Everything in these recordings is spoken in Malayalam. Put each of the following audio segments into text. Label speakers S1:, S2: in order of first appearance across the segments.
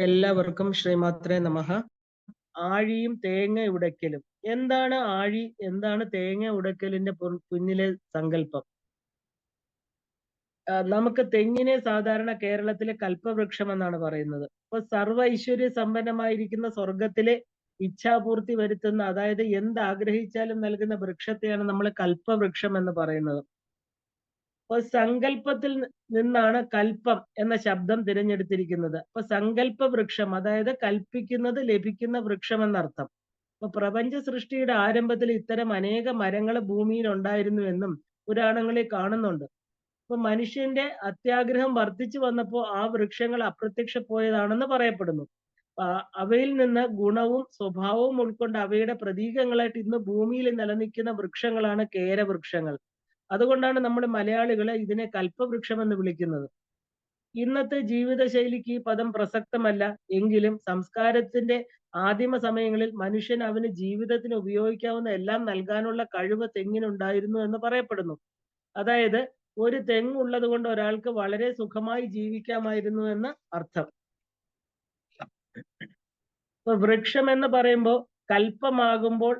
S1: എല്ലാവർക്കും ശ്രീമാത്രേ നമഃ. ആഴിയും തേങ്ങ ഉടയ്ക്കലും. എന്താണ് ആഴി, എന്താണ് തേങ്ങ ഉടയ്ക്കലിന്റെ പിന്നിലെ സങ്കല്പം? നമുക്ക് തെങ്ങിനെ സാധാരണ കേരളത്തിലെ കൽപ്പവൃക്ഷം എന്നാണ് പറയുന്നത്. അപ്പൊ സർവ്വ ഐശ്വര്യ സമ്പന്നമായിരിക്കുന്ന സ്വർഗത്തിലെ ഇച്ഛാപൂർത്തി വരുത്തുന്ന, അതായത് എന്ത് ആഗ്രഹിച്ചാലും നൽകുന്ന വൃക്ഷത്തെയാണ് നമ്മൾ കൽപ്പവൃക്ഷം എന്ന് പറയുന്നത്. അപ്പൊ സങ്കല്പത്തിൽ നിന്നാണ് കൽപ്പം എന്ന ശബ്ദം തിരഞ്ഞെടുത്തിരിക്കുന്നത്. അപ്പൊ സങ്കല്പ വൃക്ഷം, അതായത് കൽപ്പിക്കുന്നത് ലഭിക്കുന്ന വൃക്ഷം എന്നർത്ഥം. അപ്പൊ പ്രപഞ്ച സൃഷ്ടിയുടെ ആരംഭത്തിൽ ഇത്തരം അനേക മരങ്ങൾ ഭൂമിയിൽ ഉണ്ടായിരുന്നു എന്നും പുരാണങ്ങളിൽ കാണുന്നുണ്ട്. അപ്പൊ മനുഷ്യന്റെ അത്യാഗ്രഹം വർദ്ധിച്ചു വന്നപ്പോൾ ആ വൃക്ഷങ്ങൾ അപ്രത്യക്ഷപ്പോയതാണെന്ന് പറയപ്പെടുന്നു. അവയിൽ നിന്ന് ഗുണവും സ്വഭാവവും ഉൾക്കൊണ്ട് അവയുടെ പ്രതീകങ്ങളായിട്ട് ഇന്ന് ഭൂമിയിൽ നിലനിൽക്കുന്ന വൃക്ഷങ്ങളാണ് കേരവൃക്ഷങ്ങൾ. അതുകൊണ്ടാണ് നമ്മൾ മലയാളികളെ ഇതിനെ കൽപ്പവൃക്ഷം എന്ന് വിളിക്കുന്നത്. ഇന്നത്തെ ജീവിതശൈലിക്ക് ഈ പദം പ്രസക്തമല്ല എങ്കിലും സംസ്കാരത്തിന്റെ ആദിമ സമയങ്ങളിൽ മനുഷ്യൻ അവന് ജീവിതത്തിന് ഉപയോഗിക്കാവുന്ന എല്ലാം നൽകാനുള്ള കഴിവ് തെങ്ങിനുണ്ടായിരുന്നു എന്ന് പറയപ്പെടുന്നു. അതായത് ഒരു തെങ്ങ് ഉള്ളത് കൊണ്ട് ഒരാൾക്ക് വളരെ സുഖമായി ജീവിക്കാമായിരുന്നു എന്ന് അർത്ഥം. ഇപ്പൊ വൃക്ഷം എന്ന് പറയുമ്പോൾ കൽപ്പമാകുമ്പോൾ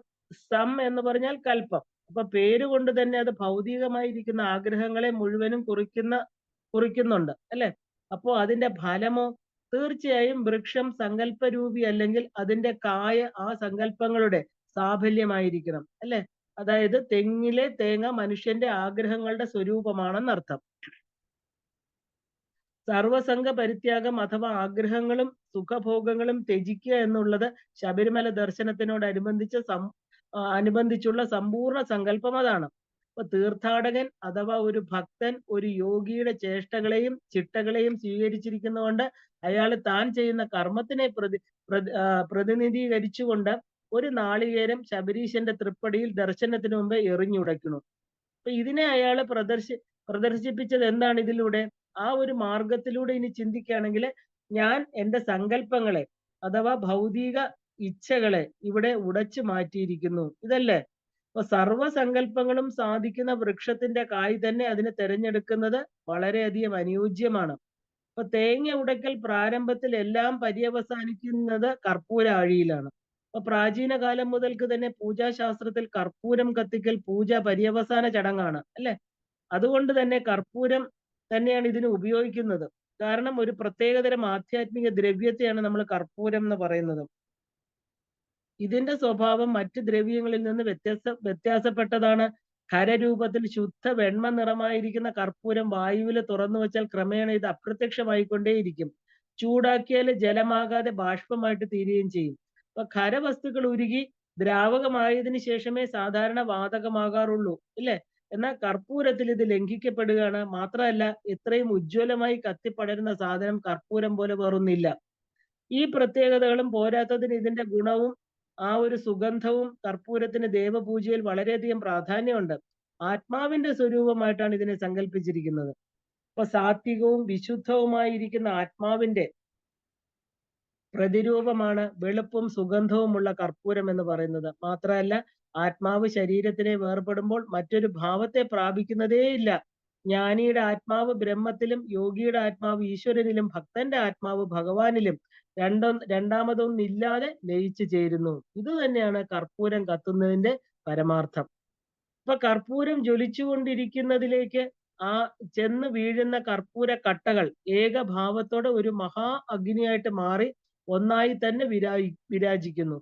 S1: സം എന്ന് പറഞ്ഞാൽ കൽപ്പം. അപ്പൊ പേര് കൊണ്ട് തന്നെ അത് ഭൗതികമായിരിക്കുന്ന ആഗ്രഹങ്ങളെ മുഴുവനും കുറിക്കുന്നുണ്ട് അല്ലെ? അപ്പോ അതിന്റെ ഫലമോ? തീർച്ചയായും വൃക്ഷം സങ്കല്പരൂപി, അല്ലെങ്കിൽ അതിന്റെ കായ ആ സങ്കല്പങ്ങളുടെ സാഫല്യമായിരിക്കണം അല്ലെ? അതായത് തെങ്ങിലെ തേങ്ങ മനുഷ്യന്റെ ആഗ്രഹങ്ങളുടെ സ്വരൂപമാണെന്നർത്ഥം. സർവസംഘ പരിത്യാഗം അഥവാ ആഗ്രഹങ്ങളും സുഖഭോഗങ്ങളും ത്യജിക്കുക എന്നുള്ളത് ശബരിമല അനുബന്ധിച്ചുള്ള സമ്പൂർണ്ണ സങ്കല്പം അതാണ്. അപ്പൊ തീർത്ഥാടകൻ അഥവാ ഒരു ഭക്തൻ ഒരു യോഗിയുടെ ചേഷ്ടകളെയും ചിട്ടകളെയും സ്വീകരിച്ചിരിക്കുന്നതുകൊണ്ട് അയാൾ താൻ ചെയ്യുന്ന കർമ്മത്തിനെ പ്രതിനിധീകരിച്ചുകൊണ്ട് ഒരു നാളികേരം ശബരീശന്റെ തൃപ്പടിയിൽ ദർശനത്തിന് മുമ്പ് എറിഞ്ഞുടയ്ക്കുന്നു. അപ്പൊ ഇതിനെ അയാൾ പ്രദർശിപ്പിച്ചത് എന്താണ് ഇതിലൂടെ? ആ ഒരു മാർഗത്തിലൂടെ ഇനി ചിന്തിക്കുകയാണെങ്കിൽ ഞാൻ എൻ്റെ സങ്കല്പങ്ങളെ അഥവാ ഭൗതിക ഇച്ഛകളെ ഇവിടെ ഉടച്ചു മാറ്റിയിരിക്കുന്നു, ഇതല്ലേ? അപ്പൊ സർവ്വസങ്കല്പങ്ങളും സാധിക്കുന്ന വൃക്ഷത്തിന്റെ കായ് തന്നെ അതിന് തിരഞ്ഞെടുക്കുന്നത് വളരെയധികം അനുയോജ്യമാണ്. അപ്പൊ തേങ്ങ ഉടയ്ക്കൽ പ്രാരംഭത്തിൽ എല്ലാം പര്യവസാനിക്കുന്നത് കർപ്പൂര ആഴിയിലാണ്. അപ്പൊ പ്രാചീന കാലം മുതൽക്ക് തന്നെ പൂജാശാസ്ത്രത്തിൽ കർപ്പൂരം കത്തിക്കൽ പൂജ പര്യവസാന ചടങ്ങാണ് അല്ലെ? അതുകൊണ്ട് തന്നെ കർപ്പൂരം തന്നെയാണ് ഇതിന് ഉപയോഗിക്കുന്നത്. കാരണം ഒരു പ്രത്യേകതരം ആധ്യാത്മിക ദ്രവ്യത്തെയാണ് നമ്മൾ കർപ്പൂരം എന്ന് പറയുന്നത്. ഇതിന്റെ സ്വഭാവം മറ്റ് ദ്രവ്യങ്ങളിൽ നിന്ന് വ്യത്യാസപ്പെട്ടതാണ്. ഖരരൂപത്തിൽ ശുദ്ധ വെണ്മ നിറമായിരിക്കുന്ന കർപ്പൂരം വായുവിൽ തുറന്നു വെച്ചാൽ ക്രമേണ ഇത് അപ്രത്യക്ഷമായിക്കൊണ്ടേയിരിക്കും. ചൂടാക്കിയാൽ ജലമാകാതെ ബാഷ്പമായിട്ട് തീരുകയും ചെയ്യും. അപ്പൊ ഖരവസ്തുക്കൾ ഉരുകി ദ്രാവകമായതിനു ശേഷമേ സാധാരണ വാതകമാകാറുള്ളൂ ഇല്ലേ? എന്നാൽ കർപ്പൂരത്തിൽ ഇത് ലംഘിക്കപ്പെടുകയാണ്. മാത്രമല്ല ഇത്രയും ഉജ്ജ്വലമായി കത്തിപ്പടരുന്ന സാധനം കർപ്പൂരം പോലെ വേറൊന്നില്ല. ഈ പ്രത്യേകതകളും പോരാത്തതിന് ഇതിന്റെ ഗുണവും ആ ഒരു സുഗന്ധവും കർപ്പൂരത്തിന് ദേവപൂജയിൽ വളരെയധികം പ്രാധാന്യമുണ്ട്. ആത്മാവിന്റെ സ്വരൂപമായിട്ടാണ് ഇതിനെ സങ്കല്പിച്ചിരിക്കുന്നത്. അപ്പൊ സാത്വികവും വിശുദ്ധവുമായിരിക്കുന്ന ആത്മാവിന്റെ പ്രതിരൂപമാണ് വെളുപ്പും സുഗന്ധവുമുള്ള കർപ്പൂരം എന്ന് പറയുന്നത്. മാത്രമല്ല ആത്മാവ് ശരീരത്തിനെ വേർപെടുമ്പോൾ മറ്റൊരു ഭാവത്തെ പ്രാപിക്കുന്നതേയില്ല. ജ്ഞാനിയുടെ ആത്മാവ് ബ്രഹ്മത്തിലും യോഗിയുടെ ആത്മാവ് ഈശ്വരനിലും ഭക്തന്റെ ആത്മാവ് ഭഗവാനിലും രണ്ടാമതൊന്നില്ലാതെ ലയിച്ചു ചേരുന്നു. ഇത് തന്നെയാണ് കർപ്പൂരം കത്തുന്നതിന്റെ പരമാർത്ഥം. അപ്പൊ കർപ്പൂരം ജ്വലിച്ചുകൊണ്ടിരിക്കുന്നതിലേക്ക് ആ ചെന്ന് വീഴുന്ന കർപ്പൂര കട്ടകൾ ഏകഭാവത്തോടെ ഒരു മഹാ അഗ്നിയായിട്ട് മാറി ഒന്നായി തന്നെ വിരാജിക്കുന്നു.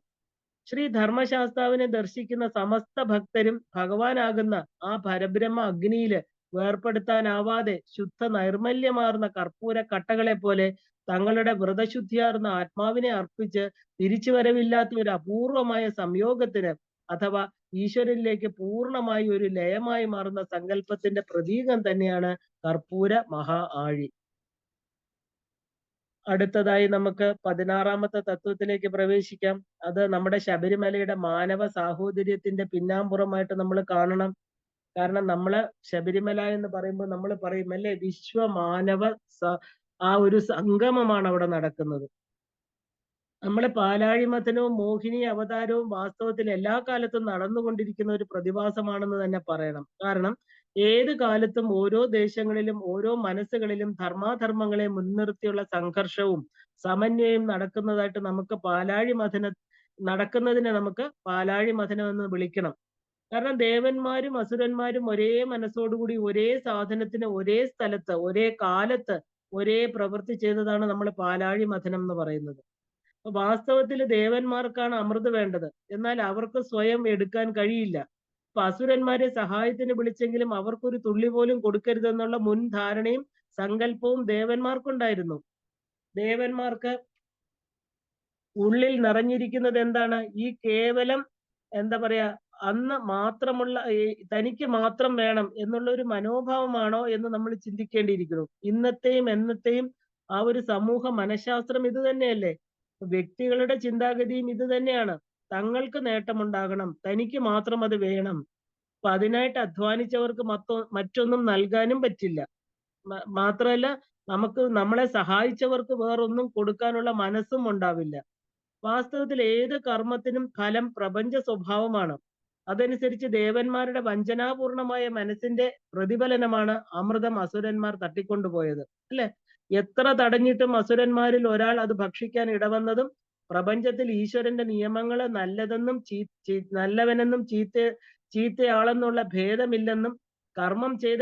S1: ശ്രീ ധർമ്മശാസ്താവിനെ ദർശിക്കുന്ന സമസ്ത ഭക്തരും ഭഗവാനാകുന്ന ആ പരബ്രഹ്മ അഗ്നിയില് വേർപ്പെടുത്താനാവാതെ ശുദ്ധ നൈർമല്യമാർന്ന കർപ്പൂര കട്ടകളെ പോലെ തങ്ങളുടെ വ്രതശുദ്ധിയാർന്ന ആത്മാവിനെ അർപ്പിച്ച് തിരിച്ചുവരവില്ലാത്ത ഒരു അപൂർവമായ സംയോഗത്തിന് അഥവാ ഈശ്വരനിലേക്ക് പൂർണ്ണമായി ഒരു ലയമായി മാറുന്ന സങ്കല്പത്തിന്റെ പ്രതീകം തന്നെയാണ് കർപ്പൂര മഹാ ആഴി. അടുത്തതായി നമുക്ക് 16ാമത്തെ തത്വത്തിലേക്ക് പ്രവേശിക്കാം. അത് നമ്മുടെ ശബരിമലയുടെ മാനവ സാഹോദര്യത്തിന്റെ പിന്നാമ്പുറമായിട്ട് നമ്മൾ കാണണം. കാരണം നമ്മള് ശബരിമല എന്ന് പറയുമ്പോൾ നമ്മൾ പറയും അല്ലെ, വിശ്വമാനവ ആ ഒരു സംഗമമാണ് അവിടെ നടക്കുന്നത്. നമ്മളെ പാലാഴിമത്തനവും മോഹിനി അവതാരവും വാസ്തവത്തിൽ എല്ലാ കാലത്തും നടന്നുകൊണ്ടിരിക്കുന്ന ഒരു പ്രതിഭാസമാണെന്ന് തന്നെ പറയണം. കാരണം ഏത് കാലത്തും ഓരോ ദേശങ്ങളിലും ഓരോ മനസ്സുകളിലും ധർമാധർമ്മങ്ങളെ മുൻനിർത്തിയുള്ള സംഘർഷവും സമന്വയം നടക്കുന്നതായിട്ട് നമുക്ക് നടക്കുന്നതിനെ നമുക്ക് പാലാഴി മഥനം എന്ന് വിളിക്കണം. കാരണം ദേവന്മാരും അസുരന്മാരും ഒരേ മനസ്സോടുകൂടി ഒരേ സാധനത്തിന് ഒരേ സ്ഥലത്ത് ഒരേ കാലത്ത് ഒരേ പ്രവൃത്തി ചെയ്തതാണ് നമ്മൾ പാലാഴി മഥനം എന്ന് പറയുന്നത്. അപ്പൊ വാസ്തവത്തിൽ ദേവന്മാർക്കാണ് അമൃത് വേണ്ടത്. എന്നാൽ അവർക്ക് സ്വയം എടുക്കാൻ കഴിയില്ല. അപ്പൊ അസുരന്മാരെ സഹായത്തിന് വിളിച്ചെങ്കിലും അവർക്കൊരു തുള്ളി പോലും കൊടുക്കരുതെന്നുള്ള മുൻ ധാരണയും സങ്കല്പവും ദേവന്മാർക്കുണ്ടായിരുന്നു. ദേവന്മാർക്ക് ഉള്ളിൽ നിറഞ്ഞിരിക്കുന്നത് എന്താണ്? ഈ കേവലം എന്താ പറയാ അന്ന് മാത്രമുള്ള തനിക്ക് മാത്രം വേണം എന്നുള്ള ഒരു മനോഭാവമാണോ എന്ന് നമ്മൾ ചിന്തിക്കേണ്ടിയിരിക്കുന്നു. ഇന്നത്തെയും എന്നത്തെയും ആ ഒരു സമൂഹ മനഃശാസ്ത്രം ഇത് തന്നെയല്ലേ? വ്യക്തികളുടെ ചിന്താഗതിയും ഇത് തന്നെയാണ്. തങ്ങൾക്ക് നേട്ടമുണ്ടാകണം, തനിക്ക് മാത്രം അത് വേണം. അപ്പൊ അതിനായിട്ട് അധ്വാനിച്ചവർക്ക് മറ്റൊന്നും നൽകാനും പറ്റില്ല. മാത്രമല്ല നമ്മളെ സഹായിച്ചവർക്ക് വേറൊന്നും കൊടുക്കാനുള്ള മനസ്സും ഉണ്ടാവില്ല. വാസ്തവത്തിൽ ഏത് കർമ്മത്തിനും ഫലം പ്രപഞ്ച സ്വഭാവമാണ്. അതനുസരിച്ച് ദേവന്മാരുടെ വഞ്ചനാപൂർണമായ മനസ്സിന്റെ പ്രതിഫലനമാണ് അമൃതം അസുരന്മാർ തട്ടിക്കൊണ്ടുപോയത്. അല്ലെ? എത്ര തടഞ്ഞിട്ടും അസുരന്മാരിൽ ഒരാൾ അത് ഭക്ഷിക്കാൻ ഇടവന്നതും പ്രപഞ്ചത്തിൽ ഈശ്വരന്റെ നിയമങ്ങള് നല്ലവനെന്നും ചീത്തയാളെന്നുള്ള ഭേദമില്ലെന്നും കർമ്മം ചെയ്ത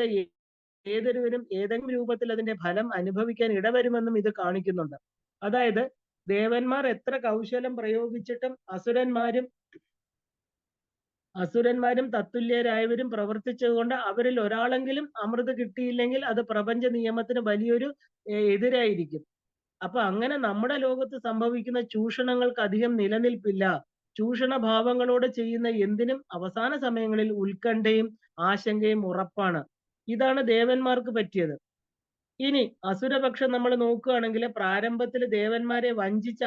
S1: ഏതൊരുവനും ഏതെങ്കിലും രൂപത്തിൽ അതിന്റെ ഫലം അനുഭവിക്കാൻ ഇടവരുമെന്നും ഇത് കാണിക്കുന്നുണ്ട്. അതായത് ദേവന്മാർ എത്ര കൗശലം പ്രയോഗിച്ചിട്ടും അസുരന്മാരും തത്തുല്യരായവരും പ്രവർത്തിച്ചതുകൊണ്ട് അവരിൽ ഒരാളെങ്കിലും അമൃത് കിട്ടിയില്ലെങ്കിൽ അത് പ്രപഞ്ച നിയമത്തിന് വലിയൊരു എതിരായിരിക്കും. അപ്പൊ അങ്ങനെ നമ്മുടെ ലോകത്ത് സംഭവിക്കുന്ന ചൂഷണങ്ങൾക്ക് അധികം നിലനിൽപ്പില്ല. ചൂഷണ ഭാവങ്ങളോട് ചെയ്യുന്ന എന്തിനും അവസാന സമയങ്ങളിൽ ഉത്കണ്ഠയും ആശങ്കയും ഉറപ്പാണ്. ഇതാണ് ദേവന്മാർക്ക് പറ്റിയത്. ഇനി അസുരപക്ഷം നമ്മൾ നോക്കുകയാണെങ്കിൽ പ്രാരംഭത്തിൽ ദേവന്മാരെ വഞ്ചിച്ച്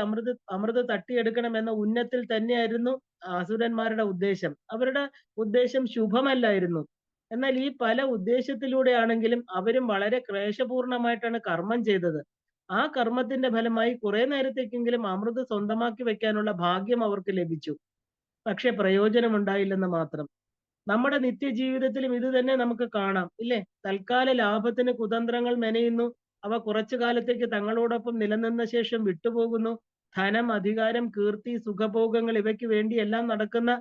S1: അമൃത് തട്ടിയെടുക്കണം എന്ന ഉന്നത്തിൽ തന്നെയായിരുന്നു അസുരന്മാരുടെ ഉദ്ദേശം. അവരുടെ ഉദ്ദേശം ശുഭമല്ലായിരുന്നു. എന്നാൽ ഈ പല ഉദ്ദേശത്തിലൂടെയാണെങ്കിലും അവരും വളരെ ക്ലേശപൂർണമായിട്ടാണ് കർമ്മം ചെയ്തത്. ആ കർമ്മത്തിന്റെ ഫലമായി കുറെ നേരത്തേക്കെങ്കിലും അമൃത് സ്വന്തമാക്കി വെക്കാനുള്ള ഭാഗ്യം അവർക്ക് ലഭിച്ചു. പക്ഷെ പ്രയോജനമുണ്ടായില്ലെന്ന് മാത്രം. നമ്മുടെ നിത്യജീവിതത്തിലും ഇത് തന്നെ നമുക്ക് കാണാം ഇല്ലേ? തൽക്കാല ലാഭത്തിന് കുതന്ത്രങ്ങൾ മെനയുന്നു. അവ കുറച്ചു കാലത്തേക്ക് തങ്ങളോടൊപ്പം നിലനിന്ന ശേഷം വിട്ടുപോകുന്നു. ധനം, അധികാരം, കീർത്തി, സുഖഭോഗങ്ങൾ ഇവയ്ക്ക് വേണ്ടിയെല്ലാം നടക്കുന്ന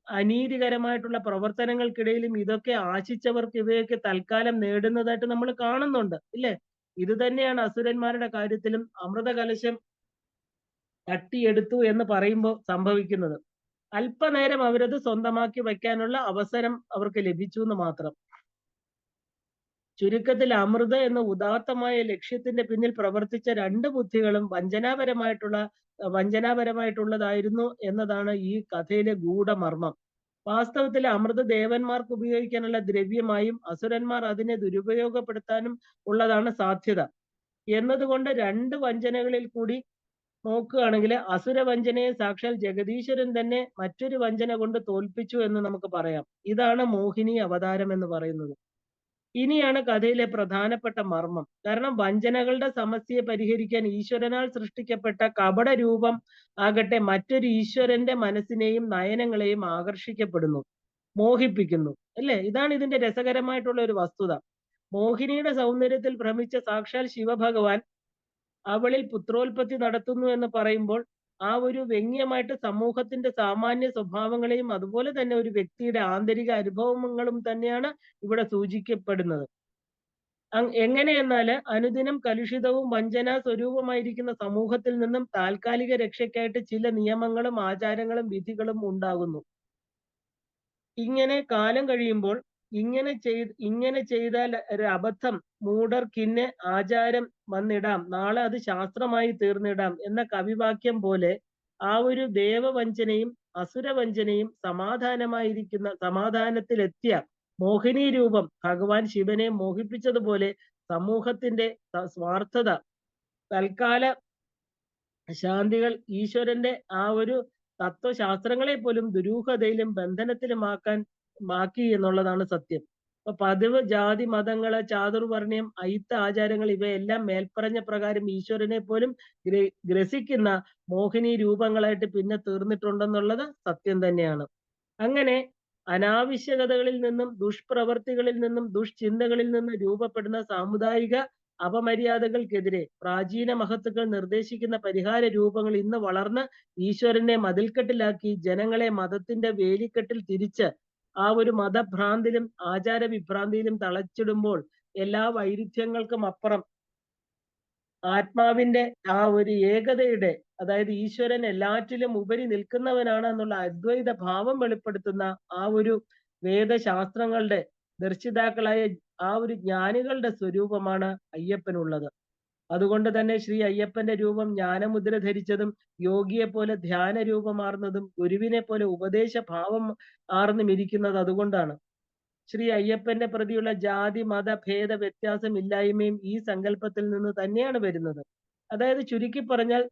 S1: അനീതികരമായിട്ടുള്ള പ്രവർത്തനങ്ങൾക്കിടയിലും ഇതൊക്കെ ആശിച്ചവർക്ക് ഇവയൊക്കെ തൽക്കാലം നേടുന്നതായിട്ട് നമ്മൾ കാണുന്നുണ്ട് ഇല്ലേ? ഇത് തന്നെയാണ് അസുരന്മാരുടെ കാര്യത്തിലും അമൃത കലശം തട്ടിയെടുത്തു എന്ന് പറയുമ്പോൾ സംഭവിക്കുന്നത്. അല്പനേരം അവരത് സ്വന്തമാക്കി വയ്ക്കാനുള്ള അവസരം അവർക്ക് ലഭിച്ചു എന്ന് മാത്രം. ചുരുക്കത്തിൽ അമൃത എന്ന ഉദാത്തമായ ലക്ഷ്യത്തിന്റെ പിന്നിൽ പ്രവർത്തിച്ച രണ്ട് ബുദ്ധികളും വഞ്ചനാപരമായിട്ടുള്ളതായിരുന്നു എന്നതാണ് ഈ കഥയിലെ ഗൂഢമർമ്മം. വാസ്തവത്തിൽ അമൃത ദേവന്മാർക്ക് ഉപയോഗിക്കാനുള്ള ദ്രവ്യമായും അസുരന്മാർ അതിനെ ദുരുപയോഗപ്പെടുത്താനും ഉള്ളതാണ് സാധ്യത. എന്നതുകൊണ്ട് രണ്ട് വഞ്ചനകളിൽ കൂടി നോക്കുകയാണെങ്കിൽ അസുരവഞ്ചനയെ സാക്ഷാൽ ജഗദീശ്വരൻ തന്നെ മറ്റൊരു വഞ്ചന കൊണ്ട് തോൽപ്പിച്ചു എന്ന് നമുക്ക് പറയാം. ഇതാണ് മോഹിനി അവതാരം എന്ന് പറയുന്നത്. ഇനിയാണ് കഥയിലെ പ്രധാനപ്പെട്ട മർമ്മം. കാരണം വഞ്ചനകളുടെ സമസ്യയെ പരിഹരിക്കാൻ ഈശ്വരനാൽ സൃഷ്ടിക്കപ്പെട്ട കപട രൂപം ആകട്ടെ മറ്റൊരു ഈശ്വരന്റെ മനസ്സിനെയും നയനങ്ങളെയും ആകർഷിക്കപ്പെടുന്നു, മോഹിപ്പിക്കുന്നു. അല്ലേ? ഇതാണ് ഇതിന്റെ രസകരമായിട്ടുള്ള ഒരു വസ്തുത. മോഹിനിയുടെ സൗന്ദര്യത്തിൽ ഭ്രമിച്ച സാക്ഷാൽ ശിവഭഗവാൻ അവളിൽ പുത്രോൽപത്തി നടത്തുന്നു എന്ന് പറയുമ്പോൾ ആ ഒരു വ്യംഗ്യമായിട്ട് സമൂഹത്തിന്റെ സാമാന്യ സ്വഭാവങ്ങളെയും അതുപോലെ തന്നെ ഒരു വ്യക്തിയുടെ ആന്തരിക അനുഭവങ്ങളും തന്നെയാണ് ഇവിടെ സൂചിക്കപ്പെടുന്നത്. എങ്ങനെയെന്നാല് അനുദിനം കലുഷിതവും വഞ്ചനാ സ്വരൂപമായിരിക്കുന്ന സമൂഹത്തിൽ നിന്നും താൽക്കാലിക രക്ഷയ്ക്കായിട്ട് ചില നിയമങ്ങളും ആചാരങ്ങളും വിധികളും ഉണ്ടാകുന്നു. ഇങ്ങനെ കാലം കഴിയുമ്പോൾ ഇങ്ങനെ ചെയ്താൽ ഒരു അബദ്ധം മൂഢർക്കിന്നെ ആചാരം വന്നിടാം, നാളെ അത് ശാസ്ത്രമായി തീർന്നിടാം എന്ന കവിവാക്യം പോലെ ആ ഒരു ദേവവഞ്ചനയും അസുരവഞ്ചനയും സമാധാനത്തിലെത്തിയ മോഹിനി രൂപം ഭഗവാൻ ശിവനെ മോഹിപ്പിച്ചതുപോലെ സമൂഹത്തിന്റെ സ്വാർത്ഥത, തൽക്കാല ശാന്തികൾ ഈശ്വരന്റെ ആ ഒരു തത്വശാസ്ത്രങ്ങളെ പോലും ദുരൂഹതയിലും മാക്കി എന്നുള്ളതാണ് സത്യം. അപ്പൊ പതിവ് ജാതി മതങ്ങള് ചാതുർവർണ്ണ്യം അയിത്ത ആചാരങ്ങൾ ഇവയെല്ലാം മേൽപ്പറഞ്ഞ പ്രകാരം ഈശ്വരനെ പോലും ഗ്രസിക്കുന്ന മോഹിനി രൂപങ്ങളായിട്ട് പിന്നെ തീർന്നിട്ടുണ്ടെന്നുള്ളത് സത്യം തന്നെയാണ്. അങ്ങനെ അനാവശ്യകതകളിൽ നിന്നും ദുഷ്പ്രവർത്തികളിൽ നിന്നും ദുഷ്ചിന്തകളിൽ നിന്നും രൂപപ്പെടുന്ന സാമുദായിക അപമര്യാദകൾക്കെതിരെ പ്രാചീന മഹത്തുക്കൾ നിർദ്ദേശിക്കുന്ന പരിഹാര രൂപങ്ങൾ ഇന്ന് വളർന്ന് ഈശ്വരനെ മതിൽക്കെട്ടിലാക്കി ജനങ്ങളെ മതത്തിന്റെ വേലിക്കെട്ടിൽ തിരിച്ച് ആ ഒരു മതഭ്രാന്തിലും ആചാര വിഭ്രാന്തിയിലും തളച്ചിടുമ്പോൾ എല്ലാ വൈരുദ്ധ്യങ്ങൾക്കും അപ്പുറം ആത്മാവിന്റെ ആ ഒരു ഏകതയുടെ, അതായത് ഈശ്വരൻ എല്ലാറ്റിലും ഉപരി നിൽക്കുന്നവനാണ് എന്നുള്ള അദ്വൈത ഭാവം വെളിപ്പെടുത്തുന്ന ആ ഒരു വേദശാസ്ത്രങ്ങളുടെ ദർശിതാക്കളായ ആ ഒരു ജ്ഞാനികളുടെ സ്വരൂപമാണ് അയ്യപ്പനുള്ളത്. അതുകൊണ്ട് തന്നെ ശ്രീ അയ്യപ്പന്റെ രൂപം ജ്ഞാനമുദ്ര ധരിച്ചതും യോഗിയെ പോലെ ധ്യാന രൂപമാർന്നതും ഗുരുവിനെ പോലെ ഉപദേശ ഭാവം ആർന്നും ഇരിക്കുന്നത് അതുകൊണ്ടാണ്. ശ്രീ അയ്യപ്പന്റെ പ്രതിയുള്ള ജാതി മത ഭേദ വ്യത്യാസമില്ലായ്മയും ഈ സങ്കല്പത്തിൽ നിന്ന് തന്നെയാണ് വരുന്നത്. അതായത് ചുരുക്കി പറഞ്ഞാൽ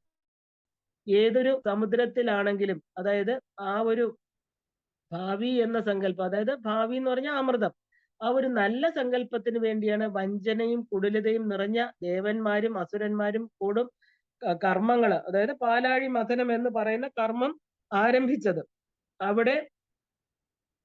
S1: ഏതൊരു സമുദ്രത്തിലാണെങ്കിലും, അതായത് ആ ഒരു ഭാവി എന്ന സങ്കല്പം, അതായത് ഭാവി എന്ന് പറഞ്ഞാൽ അമൃതം, ആ ഒരു നല്ല സങ്കല്പത്തിന് വേണ്ടിയാണ് വഞ്ചനയും കുടിലതയും നിറഞ്ഞ ദേവന്മാരും അസുരന്മാരും കൂടും കർമ്മങ്ങള്, അതായത് പാലാഴി മഥനം എന്ന് പറയുന്ന കർമ്മം ആരംഭിച്ചത്. അവിടെ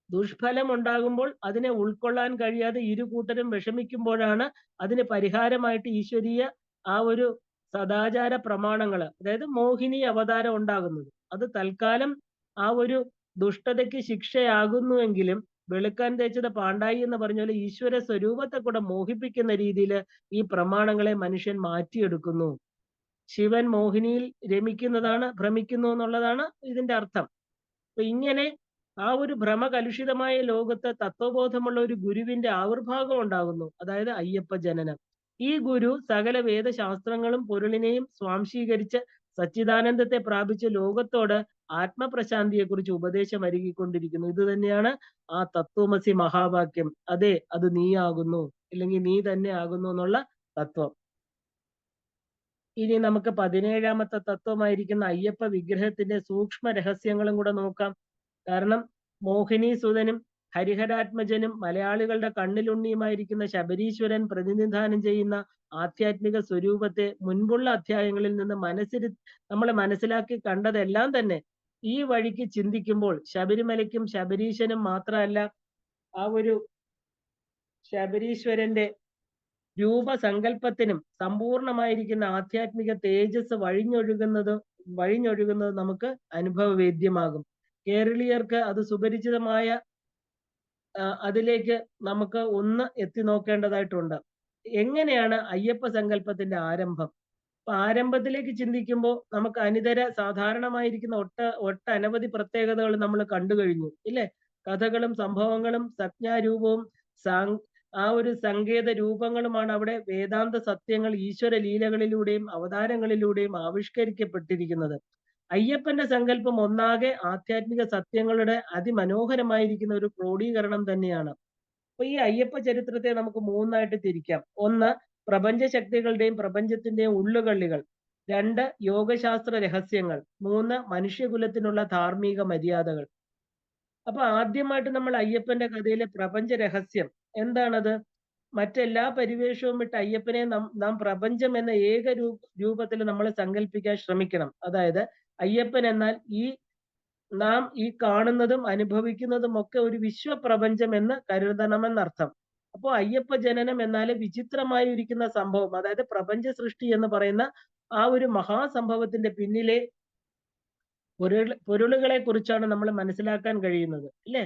S1: ദുഷ്ഫലം ഉണ്ടാകുമ്പോൾ അതിനെ ഉൾക്കൊള്ളാൻ കഴിയാതെ ഇരു കൂട്ടരും വിഷമിക്കുമ്പോഴാണ് അതിന് പരിഹാരമായിട്ട് ഈശ്വരീയ ആ ഒരു സദാചാര പ്രമാണങ്ങള്, അതായത് മോഹിനി അവതാരം ഉണ്ടാകുന്നത്. അത് തൽക്കാലം ആ ഒരു ദുഷ്ടതയ്ക്ക് ശിക്ഷയാകുന്നുവെങ്കിലും വെളുക്കാൻ തേച്ചത് പാണ്ടായി എന്ന് പറഞ്ഞ പോലെ ഈശ്വര സ്വരൂപത്തെ കൂടെ മോഹിപ്പിക്കുന്ന രീതിയിൽ ഈ പ്രമാണങ്ങളെ മനുഷ്യൻ മാറ്റിയെടുക്കുന്നു. ശിവൻ മോഹിനിയിൽ രമിക്കുന്നതാണ്, ഭ്രമിക്കുന്നു എന്നുള്ളതാണ് ഇതിന്റെ അർത്ഥം. അപ്പൊ ഇങ്ങനെ ആ ഒരു ഭ്രമകലുഷിതമായ ലോകത്ത് തത്വബോധമുള്ള ഒരു ഗുരുവിന്റെ ആവിർഭാവം ഉണ്ടാകുന്നു, അതായത് അയ്യപ്പ ജനനം. ഈ ഗുരു സകല വേദശാസ്ത്രങ്ങളും പൊരുളിനെയും സ്വാംശീകരിച്ച് സച്ചിദാനന്ദത്തെ പ്രാപിച്ച് ലോകത്തോട് ആത്മപ്രശാന്തിയെക്കുറിച്ച് ഉപദേശം അരുകിക്കൊണ്ടിരിക്കുന്നു. ഇത് തന്നെയാണ് ആ തത്വമസി മഹാവാക്യം. അതെ, അത് നീയാകുന്നു, അല്ലെങ്കിൽ നീ തന്നെ ആകുന്നു എന്നുള്ള തത്വം. ഇനി നമുക്ക് 17ാമത്തെ തത്വമായിരിക്കുന്ന അയ്യപ്പ വിഗ്രഹത്തിന്റെ സൂക്ഷ്മ രഹസ്യങ്ങളും കൂടെ നോക്കാം. കാരണം മോഹിനി സുതനും ഹരിഹരാത്മജനും മലയാളികളുടെ കണ്ണിലുണ്ണിയുമായിരിക്കുന്ന ശബരീശ്വരൻ പ്രതിനിധാനം ചെയ്യുന്ന ആധ്യാത്മിക സ്വരൂപത്തെ മുൻപുള്ള അധ്യായങ്ങളിൽ നിന്ന് നമ്മളെ മനസ്സിലാക്കി കണ്ടതെല്ലാം തന്നെ ഈ വഴിക്ക് ചിന്തിക്കുമ്പോൾ ശബരിമലയ്ക്കും ശബരീശനും മാത്രമല്ല, ആ ഒരു ശബരീശ്വരന്റെ രൂപസങ്കല്പത്തിനും സമ്പൂർണമായിരിക്കുന്ന ആധ്യാത്മിക തേജസ് വഴിഞ്ഞൊഴുകുന്നത് നമുക്ക് അനുഭവവേദ്യമാകും. കേരളീയർക്ക് അത് സുപരിചിതമായ അതിലേക്ക് നമുക്ക് ഒന്ന് എത്തി നോക്കേണ്ടതായിട്ടുണ്ട്. എങ്ങനെയാണ് അയ്യപ്പ സങ്കല്പത്തിന്റെ ആരംഭം? അപ്പൊ ആരംഭത്തിലേക്ക് ചിന്തിക്കുമ്പോൾ നമുക്ക് അനിതര സാധാരണമായിരിക്കുന്ന ഒട്ടനവധി പ്രത്യേകതകൾ നമ്മൾ കണ്ടു കഴിഞ്ഞു, ഇല്ലേ? കഥകളും സംഭവങ്ങളും സംജ്ഞാരൂപവും ആ ഒരു സങ്കേത രൂപങ്ങളുമാണ് അവിടെ വേദാന്ത സത്യങ്ങൾ ഈശ്വര ലീലകളിലൂടെയും അവതാരങ്ങളിലൂടെയും ആവിഷ്കരിക്കപ്പെട്ടിരിക്കുന്നത്. അയ്യപ്പന്റെ സങ്കല്പം ഒന്നാകെ ആധ്യാത്മിക സത്യങ്ങളുടെ അതിമനോഹരമായിരിക്കുന്ന ഒരു ക്രോഡീകരണം തന്നെയാണ്. അപ്പൊ ഈ അയ്യപ്പ ചരിത്രത്തെ നമുക്ക് മൂന്നായിട്ട് തിരിക്കാം. ഒന്ന്, പ്രപഞ്ച ശക്തികളുടെയും പ്രപഞ്ചത്തിന്റെയും ഉള്ളുകള്ളികൾ. രണ്ട്, യോഗശാസ്ത്ര രഹസ്യങ്ങൾ. മൂന്ന്, മനുഷ്യകുലത്തിനുള്ള ധാർമ്മിക മര്യാദകൾ. അപ്പൊ ആദ്യമായിട്ട് നമ്മൾ അയ്യപ്പന്റെ കഥയിലെ പ്രപഞ്ച രഹസ്യം എന്താണത്? മറ്റെല്ലാ പരിവേഷവും വിട്ട് അയ്യപ്പനെ നാം പ്രപഞ്ചം എന്ന ഏക രൂപത്തിൽ നമ്മൾ സങ്കല്പിക്കാൻ ശ്രമിക്കണം. അതായത് അയ്യപ്പൻ എന്നാൽ നാം ഈ കാണുന്നതും അനുഭവിക്കുന്നതും ഒക്കെ ഒരു വിശ്വപ്രപഞ്ചം എന്ന് കരുതണമെന്നർത്ഥം. അപ്പോൾ അയ്യപ്പ ജനനം എന്നാൽ വിചിത്രമായിരിക്കുന്ന സംഭവം, അതായത് പ്രപഞ്ച സൃഷ്ടി എന്ന് പറയുന്ന ആ ഒരു മഹാസംഭവത്തിന്റെ പിന്നിലെ പൊരുളുകളെ കുറിച്ചാണ് നമ്മൾ മനസ്സിലാക്കാൻ കഴിയുന്നത്, അല്ലേ?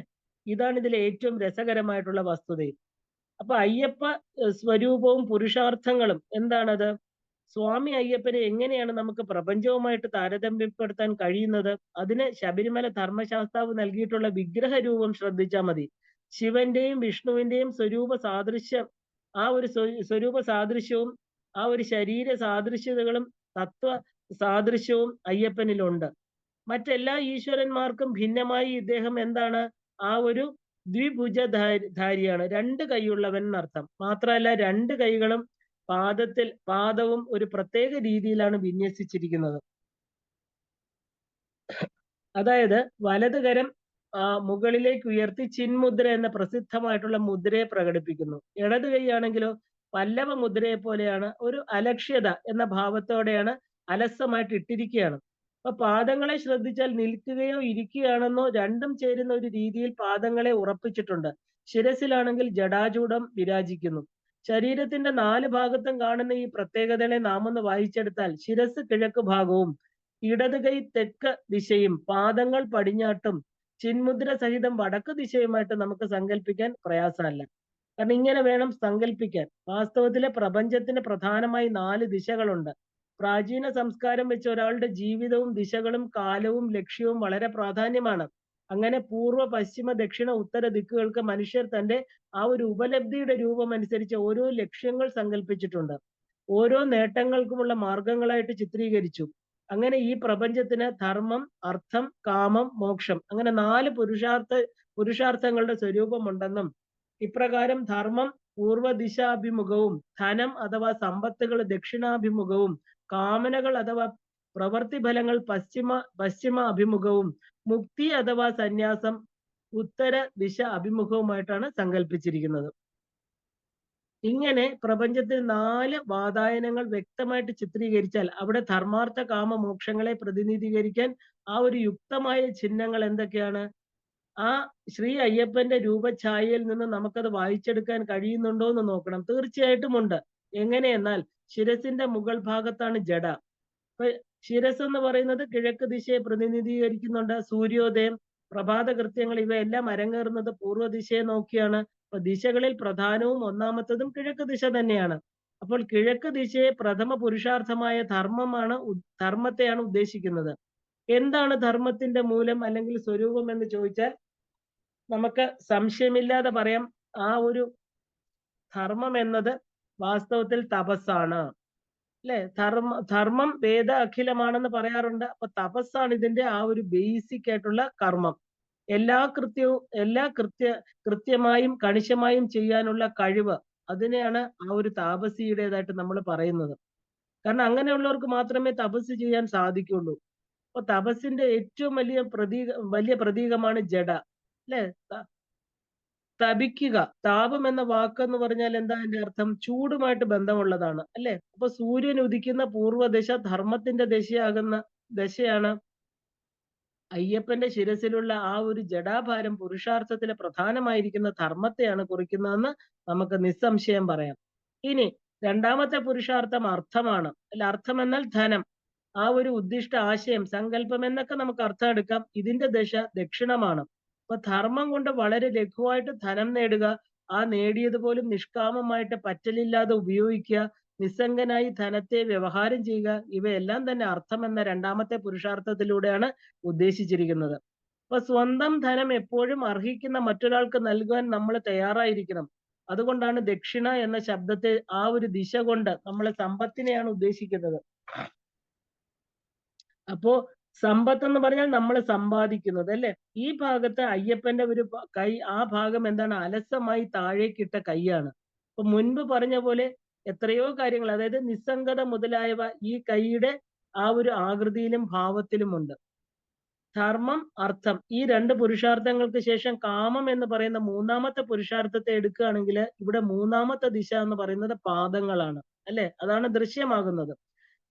S1: ഇതാണ് ഇതിലെ ഏറ്റവും രസകരമായിട്ടുള്ള വസ്തുത. അപ്പൊ അയ്യപ്പ സ്വരൂപവും പുരുഷാർത്ഥങ്ങളും എന്താണത്? സ്വാമി അയ്യപ്പനെ എങ്ങനെയാണ് നമുക്ക് പ്രപഞ്ചവുമായിട്ട് താരതമ്യപ്പെടുത്താൻ കഴിയുന്നത്? അതിന് ശബരിമല ധർമ്മശാസ്താവ് നൽകിയിട്ടുള്ള വിഗ്രഹ രൂപം ശ്രദ്ധിച്ചാൽ മതി. ശിവന്റെയും വിഷ്ണുവിന്റെയും സ്വരൂപ സാദൃശ്യവും ആ ഒരു ശരീര സാദൃശ്യതകളും തത്വ സാദൃശ്യവും അയ്യപ്പനിലുണ്ട്. മറ്റെല്ലാ ഈശ്വരന്മാർക്കും ഭിന്നമായി ഇദ്ദേഹം എന്താണ്? ആ ഒരു ദ്വിഭുജധാരിയാണ്, രണ്ട് കൈയുള്ളവൻ എന്നർത്ഥം. മാത്രമല്ല രണ്ട് കൈകളും പാദവും ഒരു പ്രത്യേക രീതിയിലാണ് വിന്യസിച്ചിരിക്കുന്നത്. അതായത് വലത് കരം മുകളിലേക്ക് ഉയർത്തി ചിന്മുദ്ര എന്ന പ്രസിദ്ധമായിട്ടുള്ള മുദ്രയെ പ്രകടിപ്പിക്കുന്നു. ഇടത് കൈയാണെങ്കിലോ പല്ലവ മുദ്രയെ പോലെയാണ്, ഒരു അലക്ഷ്യത എന്ന ഭാവത്തോടെയാണ്, അലസമായിട്ട് ഇട്ടിരിക്കുകയാണ്. അപ്പൊ പാദങ്ങളെ ശ്രദ്ധിച്ചാൽ നിൽക്കുകയോ ഇരിക്കുകയാണെന്നോ രണ്ടും ചേരുന്ന ഒരു രീതിയിൽ പാദങ്ങളെ ഉറപ്പിച്ചിട്ടുണ്ട്. ശിരസിലാണെങ്കിൽ ജടാജൂഢം വിരാജിക്കുന്നു. ശരീരത്തിന്റെ 4 ഭാഗത്തും കാണുന്ന ഈ പ്രത്യേകതകളെ നാം ഒന്ന് വായിച്ചെടുത്താൽ ശിരസ് കിഴക്ക് ഭാഗവും ഇടത് കൈ തെക്ക് ദിശയും പാദങ്ങൾ പടിഞ്ഞാട്ടും ചിന്മുദ്ര സഹിതം വടക്ക് ദിശയുമായിട്ട് നമുക്ക് സങ്കല്പിക്കാൻ പ്രയാസമല്ല. കാരണം ഇങ്ങനെ വേണം സങ്കല്പിക്കാൻ. വാസ്തവത്തിലെ പ്രപഞ്ചത്തിന് പ്രധാനമായി 4 ദിശകളുണ്ട്. പ്രാചീന സംസ്കാരം വെച്ച് ഒരാളുടെ ജീവിതവും ദിശകളും കാലവും ലക്ഷ്യവും വളരെ പ്രാധാന്യമാണ്. അങ്ങനെ പൂർവ്വ പശ്ചിമ ദക്ഷിണ ഉത്തര ദിക്കുകൾക്ക് മനുഷ്യർ തന്റെ ആ ഒരു ഉപലബ്ധിയുടെ രൂപം അനുസരിച്ച് ഓരോ ലക്ഷ്യങ്ങൾ സങ്കല്പിച്ചിട്ടുണ്ട്. ഓരോ നേട്ടങ്ങൾക്കുമുള്ള മാർഗങ്ങളായിട്ട് ചിത്രീകരിച്ചു. അങ്ങനെ ഈ പ്രപഞ്ചത്തിന് ധർമ്മം, അർത്ഥം, കാമം, മോക്ഷം അങ്ങനെ 4 പുരുഷാർത്ഥങ്ങളുടെ സ്വരൂപമുണ്ടെന്നും ഇപ്രകാരം ധർമ്മം പൂർവ്വദിശാഭിമുഖവും ധനം അഥവാ സമ്പത്തുകൾ ദക്ഷിണാഭിമുഖവും കാമനകൾ അഥവാ പ്രവൃത്തി ഫലങ്ങൾ പശ്ചിമ അഭിമുഖവും മുക്തി അഥവാ സന്യാസം ഉത്തര ദിശ അഭിമുഖവുമായിട്ടാണ് സങ്കല്പിച്ചിരിക്കുന്നത്. ഇങ്ങനെ പ്രപഞ്ചത്തിൽ 4 വാതായനങ്ങൾ വ്യക്തമായിട്ട് ചിത്രീകരിച്ചാൽ അവിടെ ധർമാർത്ഥ കാമ മോക്ഷങ്ങളെ പ്രതിനിധീകരിക്കാൻ ആ ഒരു യുക്തമായ ചിഹ്നങ്ങൾ എന്തൊക്കെയാണ്? ആ ശ്രീ അയ്യപ്പന്റെ രൂപഛായയിൽ നിന്ന് നമുക്കത് വായിച്ചെടുക്കാൻ കഴിയുന്നുണ്ടോ എന്ന് നോക്കണം. തീർച്ചയായിട്ടും ഉണ്ട്. എങ്ങനെയെന്നാൽ ശിരസിന്റെ മുകൾ ഭാഗത്താണ് ജട. അപ്പൊ ശിരസ് എന്ന് പറയുന്നത് കിഴക്ക് ദിശയെ പ്രതിനിധീകരിക്കുന്നുണ്ട്. സൂര്യോദയം, പ്രഭാത കൃത്യങ്ങൾ ഇവയെല്ലാം അരങ്ങേറുന്നത് പൂർവ്വ ദിശയെ നോക്കിയാണ്. അപ്പൊ ദിശകളിൽ പ്രധാനവും ഒന്നാമത്തതും കിഴക്ക് ദിശ തന്നെയാണ്. അപ്പോൾ കിഴക്ക് ദിശയെ പ്രഥമ പുരുഷാർത്ഥമായ ധർമ്മത്തെയാണ് ഉദ്ദേശിക്കുന്നത്. എന്താണ് ധർമ്മത്തിന്റെ മൂലം അല്ലെങ്കിൽ സ്വരൂപം എന്ന് ചോദിച്ചാൽ നമുക്ക് സംശയമില്ലാതെ പറയാം, ആ ഒരു ധർമ്മം എന്നത് വാസ്തവത്തിൽ തപസ്സാണ്. അല്ലെ? ധർമ്മം വേദ അഖിലമാണെന്ന് പറയാറുണ്ട്. അപ്പൊ തപസ്സാണ് ഇതിന്റെ ആ ഒരു ബേസിക് ആയിട്ടുള്ള കർമ്മം. എല്ലാ കൃത്യമായും കണിശമായും ചെയ്യാനുള്ള കഴിവ്, അതിനെയാണ് ആ ഒരു താപസിയുടേതായിട്ട് നമ്മൾ പറയുന്നത്. കാരണം അങ്ങനെയുള്ളവർക്ക് മാത്രമേ തപസ് ചെയ്യാൻ സാധിക്കുള്ളൂ. അപ്പൊ തപസ്സിന്റെ ഏറ്റവും വലിയ പ്രതീകമാണ് ജഡ. അല്ലെ? തപിക്കുക. താപം എന്ന വാക്കെന്ന് പറഞ്ഞാൽ എന്താ അതിന്റെ അർത്ഥം? ചൂടുമായിട്ട് ബന്ധമുള്ളതാണ്. അല്ലെ? അപ്പൊ സൂര്യൻ ഉദിക്കുന്ന പൂർവ്വദിശ ധർമ്മത്തിന്റെ ദശയാണ്. അയ്യപ്പന്റെ ശിരസിലുള്ള ആ ഒരു ജടാഭാരം പുരുഷാർത്ഥത്തിലെ പ്രധാനമായിരിക്കുന്ന ധർമ്മത്തെയാണ് കുറിക്കുന്നതെന്ന് നമുക്ക് നിസ്സംശയം പറയാം. ഇനി രണ്ടാമത്തെ പുരുഷാർത്ഥം അർത്ഥമാണ്. അല്ല, അർത്ഥം എന്നാൽ ധനം. ആ ഒരു ഉദ്ദിഷ്ട ആശയം, സങ്കല്പം എന്നൊക്കെ നമുക്ക് അർത്ഥം എടുക്കാം. ഇതിന്റെ ദശ ദക്ഷിണമാണ്. അപ്പൊ ധർമ്മം കൊണ്ട് വളരെ ലഘുവായിട്ട് ധനം നേടുക, ആ നേടിയത് പോലും നിഷ്കാമമായിട്ട് പറ്റലില്ലാതെ ഉപയോഗിക്കുക, നിസ്സംഗനായി ധനത്തെ വ്യവഹാരം ചെയ്യുക, ഇവയെല്ലാം തന്നെ അർത്ഥം എന്ന രണ്ടാമത്തെ പുരുഷാർത്ഥത്തിലൂടെയാണ് ഉദ്ദേശിച്ചിരിക്കുന്നത്. അപ്പൊ സ്വന്തം ധനം എപ്പോഴും അർഹിക്കുന്ന മറ്റൊരാൾക്ക് നൽകുവാൻ നമ്മൾ തയ്യാറായിരിക്കണം. അതുകൊണ്ടാണ് ദക്ഷിണ എന്ന ശബ്ദത്തെ ആ ഒരു ദിശ കൊണ്ട് നമ്മൾ സമ്പത്തിനെയാണ് ഉദ്ദേശിക്കുന്നത്. അപ്പോ സമ്പത്ത് എന്ന് പറഞ്ഞാൽ നമ്മൾ സമ്പാദിക്കുന്നത്, അല്ലെ? ഈ ഭാഗത്ത് അയ്യപ്പന്റെ ഒരു കൈ, ആ ഭാഗം എന്താണ്? അലസമായി താഴേക്കിട്ട കൈയാണ്. അപ്പൊ മുൻപ് പറഞ്ഞ പോലെ എത്രയോ കാര്യങ്ങൾ, അതായത് നിസ്സംഗത മുതലായവ ഈ കൈയുടെ ആ ഒരു ആകൃതിയിലും ഭാവത്തിലുമുണ്ട്. ധർമ്മം, അർത്ഥം ഈ 2 പുരുഷാർത്ഥങ്ങൾക്ക് ശേഷം കാമം എന്ന് പറയുന്ന മൂന്നാമത്തെ പുരുഷാർത്ഥത്തെ എടുക്കുകയാണെങ്കിൽ ഇവിടെ മൂന്നാമത്തെ ദിശ എന്ന് പറയുന്നത് പാദങ്ങളാണ്. അല്ലെ? അതാണ് ദൃശ്യമാകുന്നത്.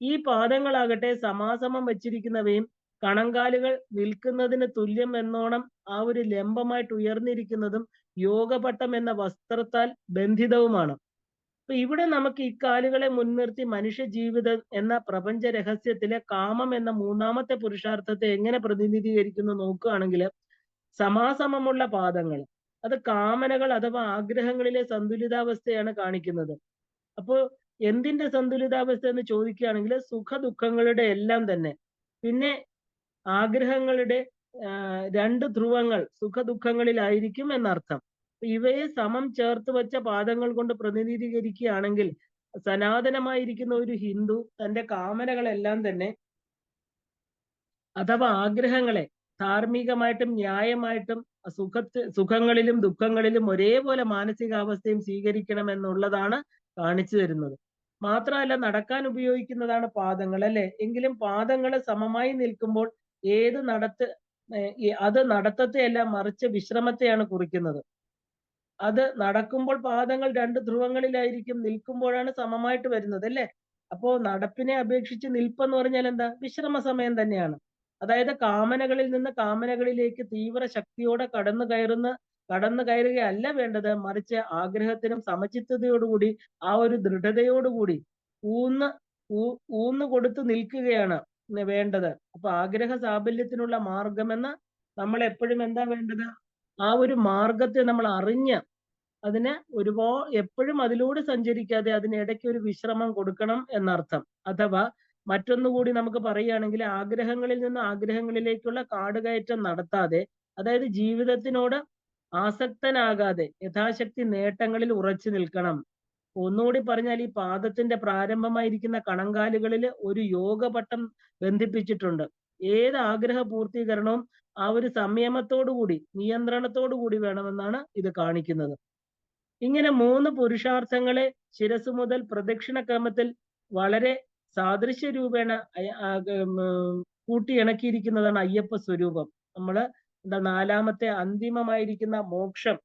S1: ഈ പാദങ്ങളാകട്ടെ സമാസമം വച്ചിരിക്കുന്നവയും കണങ്കാലുകൾ നിൽക്കുന്നതിന് തുല്യം എന്നോണം ആ ഒരു ലംബമായിട്ട് ഉയർന്നിരിക്കുന്നതും യോഗപട്ടം എന്ന വസ്ത്രത്താൽ ബന്ധിതവുമാണ്. അപ്പൊ ഇവിടെ നമുക്ക് ഇക്കാലുകളെ മുൻനിർത്തി മനുഷ്യ ജീവിതം എന്ന പ്രപഞ്ച രഹസ്യത്തിലെ കാമം എന്ന മൂന്നാമത്തെ പുരുഷാർത്ഥത്തെ എങ്ങനെ പ്രതിനിധീകരിക്കുന്നു നോക്കുകയാണെങ്കിൽ, സമാസമമുള്ള പാദങ്ങൾ അത് കാമനകൾ അഥവാ ആഗ്രഹങ്ങളിലെ സന്തുലിതാവസ്ഥയാണ് കാണിക്കുന്നത്. അപ്പോ എന്തിന്റെ സന്തുലിതാവസ്ഥ എന്ന് ചോദിക്കുകയാണെങ്കിൽ സുഖ ദുഃഖങ്ങളുടെ എല്ലാം തന്നെ. പിന്നെ ആഗ്രഹങ്ങളുടെ 2 ധ്രുവങ്ങൾ സുഖ ദുഃഖങ്ങളിലായിരിക്കും എന്നർത്ഥം. ഇവയെ സമം ചേർത്ത് വെച്ച പാദങ്ങൾ കൊണ്ട് പ്രതിനിധീകരിക്കുകയാണെങ്കിൽ സനാതനമായിരിക്കുന്ന ഒരു ഹിന്ദു തന്റെ കാമനകളെല്ലാം തന്നെ അഥവാ ആഗ്രഹങ്ങളെ ധാർമ്മികമായിട്ടും ന്യായമായിട്ടും സുഖങ്ങളിലും ദുഃഖങ്ങളിലും ഒരേപോലെ മാനസികാവസ്ഥയും സ്വീകരിക്കണം എന്നുള്ളതാണ് കാണിച്ചു തരുന്നത്. മാത്രമല്ല നടക്കാൻ ഉപയോഗിക്കുന്നതാണ് പാദങ്ങൾ, അല്ലെ? എങ്കിലും പാദങ്ങൾ സമമായി നിൽക്കുമ്പോൾ അത് നടത്തത്തെയല്ല മറിച്ച് വിശ്രമത്തെയാണ് കുറിക്കുന്നത്. അത് നടക്കുമ്പോൾ പാദങ്ങൾ 2 ധ്രുവങ്ങളിലായിരിക്കും, നിൽക്കുമ്പോഴാണ് സമമായിട്ട് വരുന്നത്, അല്ലെ? അപ്പോ നടപ്പിനെ അപേക്ഷിച്ച് നിൽപ്പെന്ന് പറഞ്ഞാൽ എന്താ? വിശ്രമ സമയം തന്നെയാണ്. അതായത് കാമനകളിൽ നിന്ന് കാമനകളിലേക്ക് തീവ്ര ശക്തിയോടെ കടന്നു കയറുകയല്ല വേണ്ടത്. മറിച്ച് ആഗ്രഹത്തിനും സമചിത്തതയോടുകൂടി ആ ഒരു ദൃഢതയോടുകൂടി ഊന്ന് ഊ ഊന്ന് കൊടുത്ത് നിൽക്കുകയാണ് വേണ്ടത്. അപ്പൊ ആഗ്രഹ സാഫല്യത്തിനുള്ള മാർഗമെന്ന് നമ്മൾ എപ്പോഴും എന്താ വേണ്ടത്? ആ ഒരു മാർഗത്തെ നമ്മൾ അറിഞ്ഞ് അതിന് എപ്പോഴും അതിലൂടെ സഞ്ചരിക്കാതെ അതിനിടയ്ക്ക് ഒരു വിശ്രമം കൊടുക്കണം എന്നർത്ഥം. അഥവാ മറ്റൊന്നുകൂടി നമുക്ക് പറയുകയാണെങ്കിൽ ആഗ്രഹങ്ങളിൽ നിന്ന് ആഗ്രഹങ്ങളിലേക്കുള്ള കാടുകയറ്റം നടത്താതെ, അതായത് ജീവിതത്തിനോട് ആസക്തനാകാതെ യഥാശക്തി നേട്ടങ്ങളിൽ ഉറച്ചു നിൽക്കണം. ഒന്നുകൂടി പറഞ്ഞാൽ ഈ പാദത്തിന്റെ പ്രാരംഭമായിരിക്കുന്ന കണങ്കാലുകളിൽ ഒരു യോഗപട്ടം ബന്ധിപ്പിച്ചിട്ടുണ്ട്. ഏത് ആഗ്രഹ പൂർത്തീകരണവും ആ ഒരു സംയമത്തോടുകൂടി നിയന്ത്രണത്തോടുകൂടി വേണമെന്നാണ് ഇത് കാണിക്കുന്നത്. ഇങ്ങനെ 3 പുരുഷാർത്ഥങ്ങളെ ശിരസ് മുതൽ പ്രദക്ഷിണ ക്രമത്തിൽ വളരെ സാദൃശ്യ രൂപേണ കൂട്ടിയിണക്കിയിരിക്കുന്നതാണ് അയ്യപ്പ സ്വരൂപം. നമ്മള് നാലാമത്തെ അന്തിമമായിരിക്കുന്ന മോക്ഷം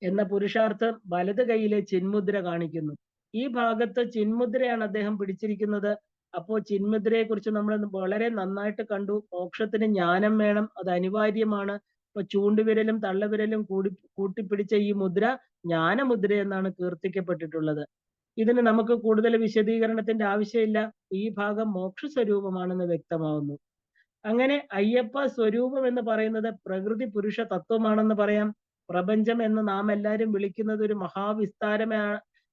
S1: എന്ന പുരുഷാർത്ഥം വലത് കൈയിലെ ചിന്മുദ്ര കാണിക്കുന്നു. ഈ ഭാഗത്ത് ചിന്മുദ്രയാണ് അദ്ദേഹം പിടിച്ചിരിക്കുന്നത്. അപ്പോ ചിന്മുദ്രയെ കുറിച്ച് നമ്മൾ വളരെ നന്നായിട്ട് കണ്ടു. മോക്ഷത്തിന് ജ്ഞാനം വേണം, അത് അനിവാര്യമാണ്. ഇപ്പൊ ചൂണ്ടുവിരലും തള്ളവിരലും കൂട്ടിപ്പിടിച്ച ഈ മുദ്ര ജ്ഞാനമുദ്ര എന്നാണ് കീർത്തിക്കപ്പെട്ടിട്ടുള്ളത്. ഇതിന് നമുക്ക് കൂടുതൽ വിശദീകരണത്തിന്റെ ആവശ്യമില്ല. ഈ ഭാഗം മോക്ഷ സ്വരൂപമാണെന്ന് വ്യക്തമാവുന്നു. അങ്ങനെ അയ്യപ്പ സ്വരൂപം എന്ന് പറയുന്നത് പ്രകൃതി പുരുഷ തത്വമാണെന്ന് പറയാം. പ്രപഞ്ചം എന്ന് നാം എല്ലാവരും വിളിക്കുന്നത് ഒരു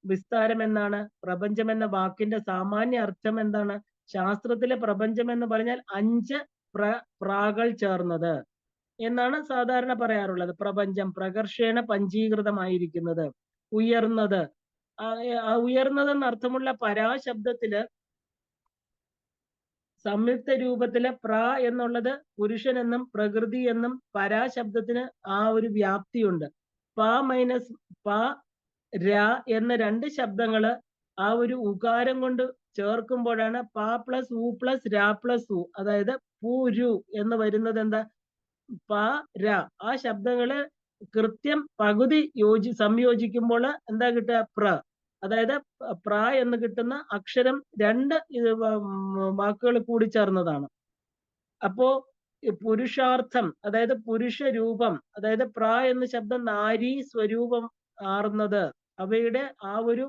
S1: വിസ്താരം എന്നാണ്. പ്രപഞ്ചം എന്ന വാക്കിന്റെ സാമാന്യ അർത്ഥം എന്താണ്? ശാസ്ത്രത്തിലെ പ്രപഞ്ചം എന്ന് പറഞ്ഞാൽ 5 പ്രാകൾ ചേർന്നത് എന്നാണ് സാധാരണ പറയാറുള്ളത്. പ്രപഞ്ചം പ്രകർഷേണ പഞ്ചീകൃതമായിരിക്കുന്നത്, ഉയർന്നത്. ഉയർന്നതെന്ന് അർത്ഥമുള്ള പരാശബ്ദത്തില് സംയുക്ത രൂപത്തിലെ എന്നുള്ളത് പുരുഷൻ എന്നും പ്രകൃതി എന്നും പരാശബ്ദത്തിന് ആ ഒരു വ്യാപ്തിയുണ്ട്. പ മൈനസ് പ ര എന്ന 2 ശബ്ദങ്ങള് ആ ഒരു ഉകാരം കൊണ്ട് ചേർക്കുമ്പോഴാണ് പ പ്ലസ് ഉ പ്ലസ് ര പ്ലസ് ഉ, അതായത് പുരു എന്ന് വരുന്നത്. എന്താ? പ ര. ആ ശബ്ദങ്ങള് കൃത്യം പകുതി സംയോജിക്കുമ്പോൾ എന്താ കിട്ടുക? പ്ര. അതായത് പ്ര എന്ന് കിട്ടുന്ന അക്ഷരം 2 വാക്കുകൾ കൂടി ചേർന്നതാണ്. അപ്പോ പുരുഷാർത്ഥം, അതായത് പുരുഷ രൂപം, അതായത് പ്ര എന്ന ശബ്ദം നാരീ സ്വരൂപം ആർന്നത്, അവയുടെ ആ ഒരു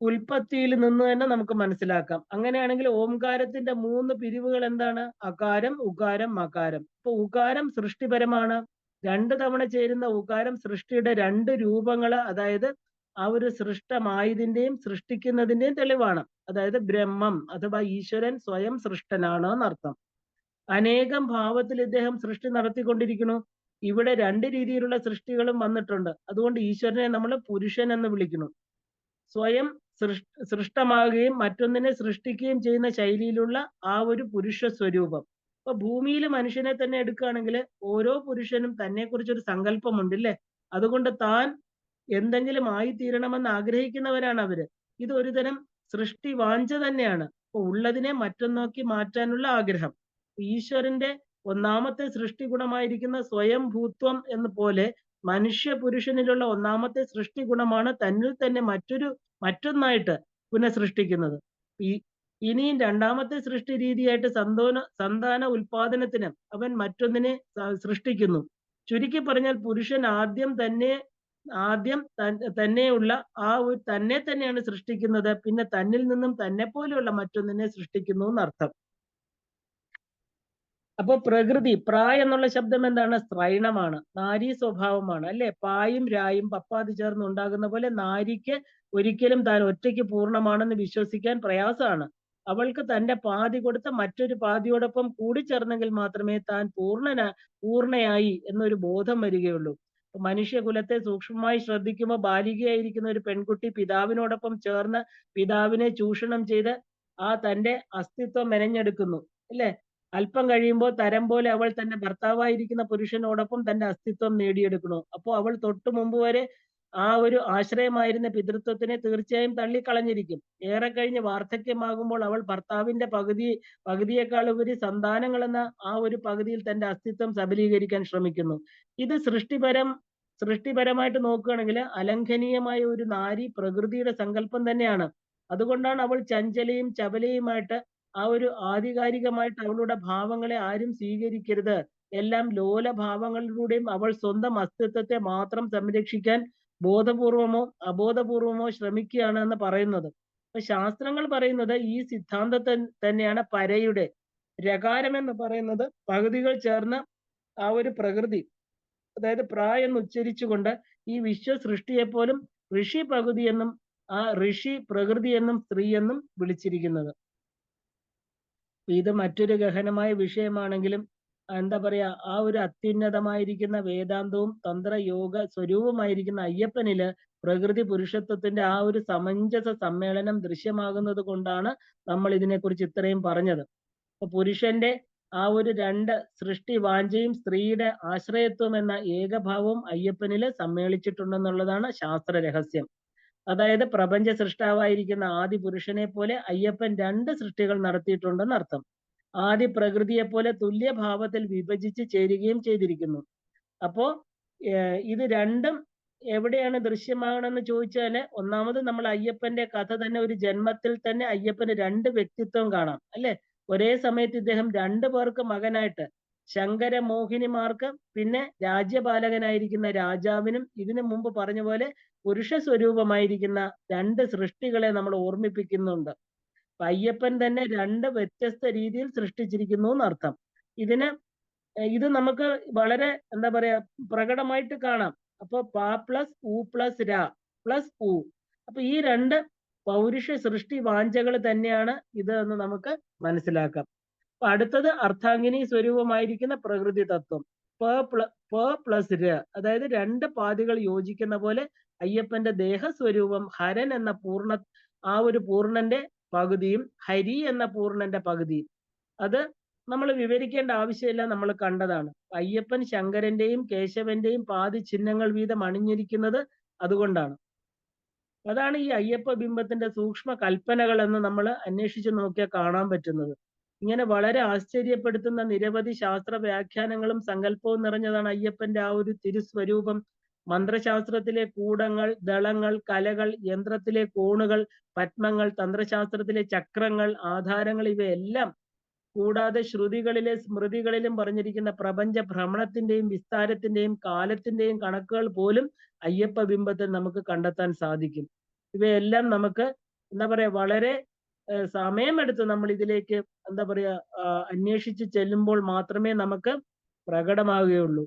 S1: ഉൽപ്പത്തിയിൽ നിന്ന് തന്നെ നമുക്ക് മനസ്സിലാക്കാം. അങ്ങനെയാണെങ്കിൽ ഓംകാരത്തിന്റെ 3 പിരിവുകൾ എന്താണ്? അകാരം, ഉകാരം, മകാരം. ഇപ്പൊ ഉകാരം സൃഷ്ടിപരമാണ്. 2 തവണ ചേരുന്ന ഉകാരം സൃഷ്ടിയുടെ 2 രൂപങ്ങള്, അതായത് ആ ഒരു സൃഷ്ടമായതിന്റെയും സൃഷ്ടിക്കുന്നതിന്റെയും തെളിവാണ്. അതായത് ബ്രഹ്മം അഥവാ ഈശ്വരൻ സ്വയം സൃഷ്ടനാണ് എന്നർത്ഥം. അനേകം ഭാവത്തിൽ ഇദ്ദേഹം സൃഷ്ടി നടത്തിക്കൊണ്ടിരിക്കുന്നു. ഇവിടെ 2 രീതിയിലുള്ള സൃഷ്ടികളും വന്നിട്ടുണ്ട്. അതുകൊണ്ട് ഈശ്വരനെ നമ്മൾ പുരുഷൻ എന്ന് വിളിക്കുന്നു. സ്വയം സൃഷ്ടമാകുകയും മറ്റൊന്നിനെ സൃഷ്ടിക്കുകയും ചെയ്യുന്ന ശൈലിയിലുള്ള ആ ഒരു പുരുഷ സ്വരൂപം. ഇപ്പൊ ഭൂമിയിൽ മനുഷ്യനെ തന്നെ എടുക്കുകയാണെങ്കിൽ ഓരോ പുരുഷനും തന്നെ കുറിച്ചൊരു സങ്കല്പമുണ്ട്, അല്ലേ? അതുകൊണ്ട് താൻ എന്തെങ്കിലും ആയിത്തീരണമെന്ന് ആഗ്രഹിക്കുന്നവരാണ് അവര്. ഇത് ഒരു തരം സൃഷ്ടി വാഞ്ച തന്നെയാണ്. അപ്പൊ ഉള്ളതിനെ മറ്റൊന്നാക്കി മാറ്റാനുള്ള ആഗ്രഹം. ഈശ്വരന്റെ ഒന്നാമത്തെ സൃഷ്ടി ഗുണമായിരിക്കുന്ന സ്വയംഭൂത്വം എന്ന പോലെ മനുഷ്യ പുരുഷനിലുള്ള ഒന്നാമത്തെ സൃഷ്ടി ഗുണമാണ് തന്നിൽ തന്നെ മറ്റൊന്നായിട്ട് പുനഃസൃഷ്ടിക്കുന്നത്. ഇനിയും 2ാമത്തെ സൃഷ്ടി രീതിയായിട്ട് സന്താന ഉൽപാദനത്തിന് അവൻ മറ്റൊന്നിനെ സൃഷ്ടിക്കുന്നു. ചുരുക്കി പറഞ്ഞാൽ പുരുഷൻ ആദ്യം തന്നെയുള്ള ആ ഒരു തന്നെ തന്നെയാണ് സൃഷ്ടിക്കുന്നത്. പിന്നെ തന്നിൽ നിന്നും തന്നെ പോലെയുള്ള മറ്റൊന്നിനെ സൃഷ്ടിക്കുന്നു എന്നർത്ഥം. അപ്പൊ പ്രകൃതി എന്നുള്ള ശബ്ദം എന്താണ്? സ്ത്രൈണമാണ്, നാരീ സ്വഭാവമാണ്, അല്ലെ? പായും രായും പപ്പാതി ചേർന്ന് ഉണ്ടാകുന്ന പോലെ നാരിക്ക് ഒരിക്കലും താൻ ഒറ്റയ്ക്ക് പൂർണ്ണമാണെന്ന് വിശ്വസിക്കാൻ പ്രയാസമാണ്. അവൾക്ക് തന്റെ പാതി കൊടുത്ത മറ്റൊരു പാതിയോടൊപ്പം കൂടിച്ചേർന്നെങ്കിൽ മാത്രമേ താൻ പൂർണ്ണയായി എന്നൊരു ബോധം വരികയുള്ളൂ. മനുഷ്യകുലത്തെ സൂക്ഷ്മമായി ശ്രദ്ധിക്കുമ്പോൾ ബാലികയായിരിക്കുന്ന ഒരു പെൺകുട്ടി പിതാവിനോടൊപ്പം ചേർന്ന് പിതാവിനെ ചൂഷണം ചെയ്ത് ആ തന്റെ അസ്തിത്വം മെനഞ്ഞെടുക്കുന്നു, അല്ലെ? അല്പം കഴിയുമ്പോൾ തരം പോലെ അവൾ തന്റെ ഭർത്താവായിരിക്കുന്ന പുരുഷനോടൊപ്പം തന്റെ അസ്തിത്വം നേടിയെടുക്കുന്നു. അപ്പോൾ അവൾ തൊട്ടു മുമ്പ് വരെ ആ ഒരു ആശ്രയമായിരുന്ന പിതൃത്വത്തിനെ തീർച്ചയായും തള്ളിക്കളഞ്ഞിരിക്കും. ഏറെ കഴിഞ്ഞ് വാർദ്ധക്യമാകുമ്പോൾ അവൾ ഭർത്താവിന്റെ പകുതിയേക്കാൾ ഉപരി സന്താനങ്ങൾ എന്ന ആ ഒരു പകുതിയിൽ തന്റെ അസ്തിത്വം സബലീകരിക്കാൻ ശ്രമിക്കുന്നു. ഇത് സൃഷ്ടിപരമായിട്ട് നോക്കുകയാണെങ്കിൽ അലംഘനീയമായ ഒരു നാരി പ്രകൃതിയുടെ സങ്കല്പം തന്നെയാണ്. അതുകൊണ്ടാണ് അവൾ ചഞ്ചലയും ചപലയുമായിട്ട് ആ ഒരു ആധികാരികമായിട്ട് അവളുടെ ഭാവങ്ങളെ ആരും സ്വീകരിക്കരുത്. എല്ലാം ലോലഭാവങ്ങളിലൂടെയും അവൾ സ്വന്തം അസ്തിത്വത്തെ മാത്രം സംരക്ഷിക്കാൻ ബോധപൂർവമോ അബോധപൂർവമോ ശ്രമിക്കുകയാണ് എന്ന് പറയുന്നത്. അപ്പൊ ശാസ്ത്രങ്ങൾ പറയുന്നത് ഈ സിദ്ധാന്തത്തെ തന്നെയാണ് പരയുടെ രകാരം എന്ന് പറയുന്നത് പകുതികൾ ചേർന്ന ആ ഒരു പ്രകൃതി, അതായത് പ്ര എന്ന് ഉച്ചരിച്ചുകൊണ്ട് ഈ വിശ്വ സൃഷ്ടിയെപ്പോലും ഋഷി പകുതി എന്നും ആ ഋഷി പ്രകൃതി എന്നും സ്ത്രീ എന്നും വിളിച്ചിരിക്കുന്നത്. ഇത് മറ്റൊരു ഗഹനമായ വിഷയമാണെങ്കിലും എന്താ പറയാ, ആ ഒരു അത്യുന്നതമായിരിക്കുന്ന വേദാന്തവും തന്ത്രയോഗ സ്വരൂപമായിരിക്കുന്ന അയ്യപ്പനില് പ്രകൃതി പുരുഷത്വത്തിന്റെ ആ ഒരു സമഞ്ജസ സമ്മേളനം ദൃശ്യമാകുന്നത് കൊണ്ടാണ് നമ്മൾ ഇതിനെക്കുറിച്ച് ഇത്രയും പറഞ്ഞത്. അപ്പൊ പുരുഷന്റെ ആ ഒരു രണ്ട് സൃഷ്ടി വാഞ്ചയും സ്ത്രീയുടെ ആശ്രയത്വം എന്ന ഏകഭാവവും അയ്യപ്പനില് സമ്മേളിച്ചിട്ടുണ്ടെന്നുള്ളതാണ് ശാസ്ത്ര രഹസ്യം. അതായത് പ്രപഞ്ച സൃഷ്ടാവായിരിക്കുന്ന ആദി പുരുഷനെ പോലെ അയ്യപ്പൻ രണ്ട് സൃഷ്ടികൾ നടത്തിയിട്ടുണ്ടെന്ന് അർത്ഥം. ആദി പ്രകൃതിയെ പോലെ തുല്യഭാവത്തിൽ വിഭജിച്ച് ചേരുകയും ചെയ്തിരിക്കുന്നു. അപ്പോ ഇത് രണ്ടും എവിടെയാണ് ദൃശ്യമാകണമെന്ന് ചോദിച്ചാല്, ഒന്നാമത് നമ്മൾ അയ്യപ്പന്റെ കഥ തന്നെ ഒരു ജന്മത്തിൽ തന്നെ അയ്യപ്പന് രണ്ട് വ്യക്തിത്വം കാണാം അല്ലെ. ഒരേ സമയത്ത് ഇദ്ദേഹം രണ്ടു പേർക്ക് മകനായിട്ട്, ശങ്കര മോഹിനിമാർക്ക് പിന്നെ രാജ്യപാലകനായിരിക്കുന്ന രാജാവിനും ഇതിനു മുമ്പ് പറഞ്ഞ പോലെ പുരുഷ സ്വരൂപമായിരിക്കുന്ന രണ്ട് സൃഷ്ടികളെ നമ്മൾ ഓർമ്മിപ്പിക്കുന്നുണ്ട്. അയ്യപ്പൻ തന്നെ രണ്ട് വ്യത്യസ്ത രീതിയിൽ സൃഷ്ടിച്ചിരിക്കുന്നു എന്നർത്ഥം. ഇത് നമുക്ക് വളരെ എന്താ പറയാ പ്രകടമായിട്ട് കാണാം. അപ്പൊ പ പ്ലസ് ഉ പ്ലസ് ര പ്ലസ് ഉ, അപ്പൊ ഈ രണ്ട് പൗരുഷ സൃഷ്ടി വാഞ്ചകൾ തന്നെയാണ് ഇത് എന്ന് നമുക്ക് മനസ്സിലാക്കാം. അപ്പൊ അടുത്തത് അർത്ഥാംഗിനി സ്വരൂപമായിരിക്കുന്ന പ്രകൃതി തത്വം പ പ്ലസ് ര, അതായത് രണ്ട് പാതികൾ യോജിക്കുന്ന പോലെ അയ്യപ്പന്റെ ദേഹസ്വരൂപം ഹരൻ എന്ന ആ ഒരു പൂർണ്ണന്റെ പകുതിയും ഹരി എന്ന പൂർണ്ണന്റെ പകുതിയും. അത് നമ്മൾ വിവരിക്കേണ്ട ആവശ്യമില്ല, നമ്മൾ കണ്ടതാണ്. അയ്യപ്പൻ ശങ്കരന്റെയും കേശവന്റെയും പാതി ചിഹ്നങ്ങൾ വീതം അണിഞ്ഞിരിക്കുന്നത് അതുകൊണ്ടാണ്. അതാണ് ഈ അയ്യപ്പ ബിംബത്തിന്റെ സൂക്ഷ്മ കൽപ്പനകൾ എന്ന് നമ്മൾ അന്വേഷിച്ചു നോക്കിയാൽ കാണാൻ പറ്റുന്നത്. ഇങ്ങനെ വളരെ ആശ്ചര്യപ്പെടുത്തുന്ന നിരവധി ശാസ്ത്ര വ്യാഖ്യാനങ്ങളും സങ്കല്പവും നിറഞ്ഞതാണ് അയ്യപ്പന്റെ ആ ഒരു തിരുസ്വരൂപം. മന്ത്രശാസ്ത്രത്തിലെ കൂടങ്ങൾ, ദളങ്ങൾ, കലകൾ, യന്ത്രത്തിലെ കോണുകൾ, പത്മങ്ങൾ, തന്ത്രശാസ്ത്രത്തിലെ ചക്രങ്ങൾ, ആധാരങ്ങൾ, ഇവയെല്ലാം കൂടാതെ ശ്രുതികളിലെ സ്മൃതികളിലും പറഞ്ഞിരിക്കുന്ന പ്രപഞ്ച ഭ്രമണത്തിന്റെയും വിസ്താരത്തിന്റെയും കാലത്തിന്റെയും കണക്കുകൾ പോലും അയ്യപ്പ ബിംബത്തിൽ നമുക്ക് കണ്ടെത്താൻ സാധിക്കും. ഇവയെല്ലാം നമുക്ക് എന്താ പറയാ വളരെ സമയമെടുത്ത് നമ്മൾ ഇതിലേക്ക് എന്താ പറയാ അന്വേഷിച്ച് ചെല്ലുമ്പോൾ മാത്രമേ നമുക്ക് പ്രകടമാവുകയുള്ളൂ.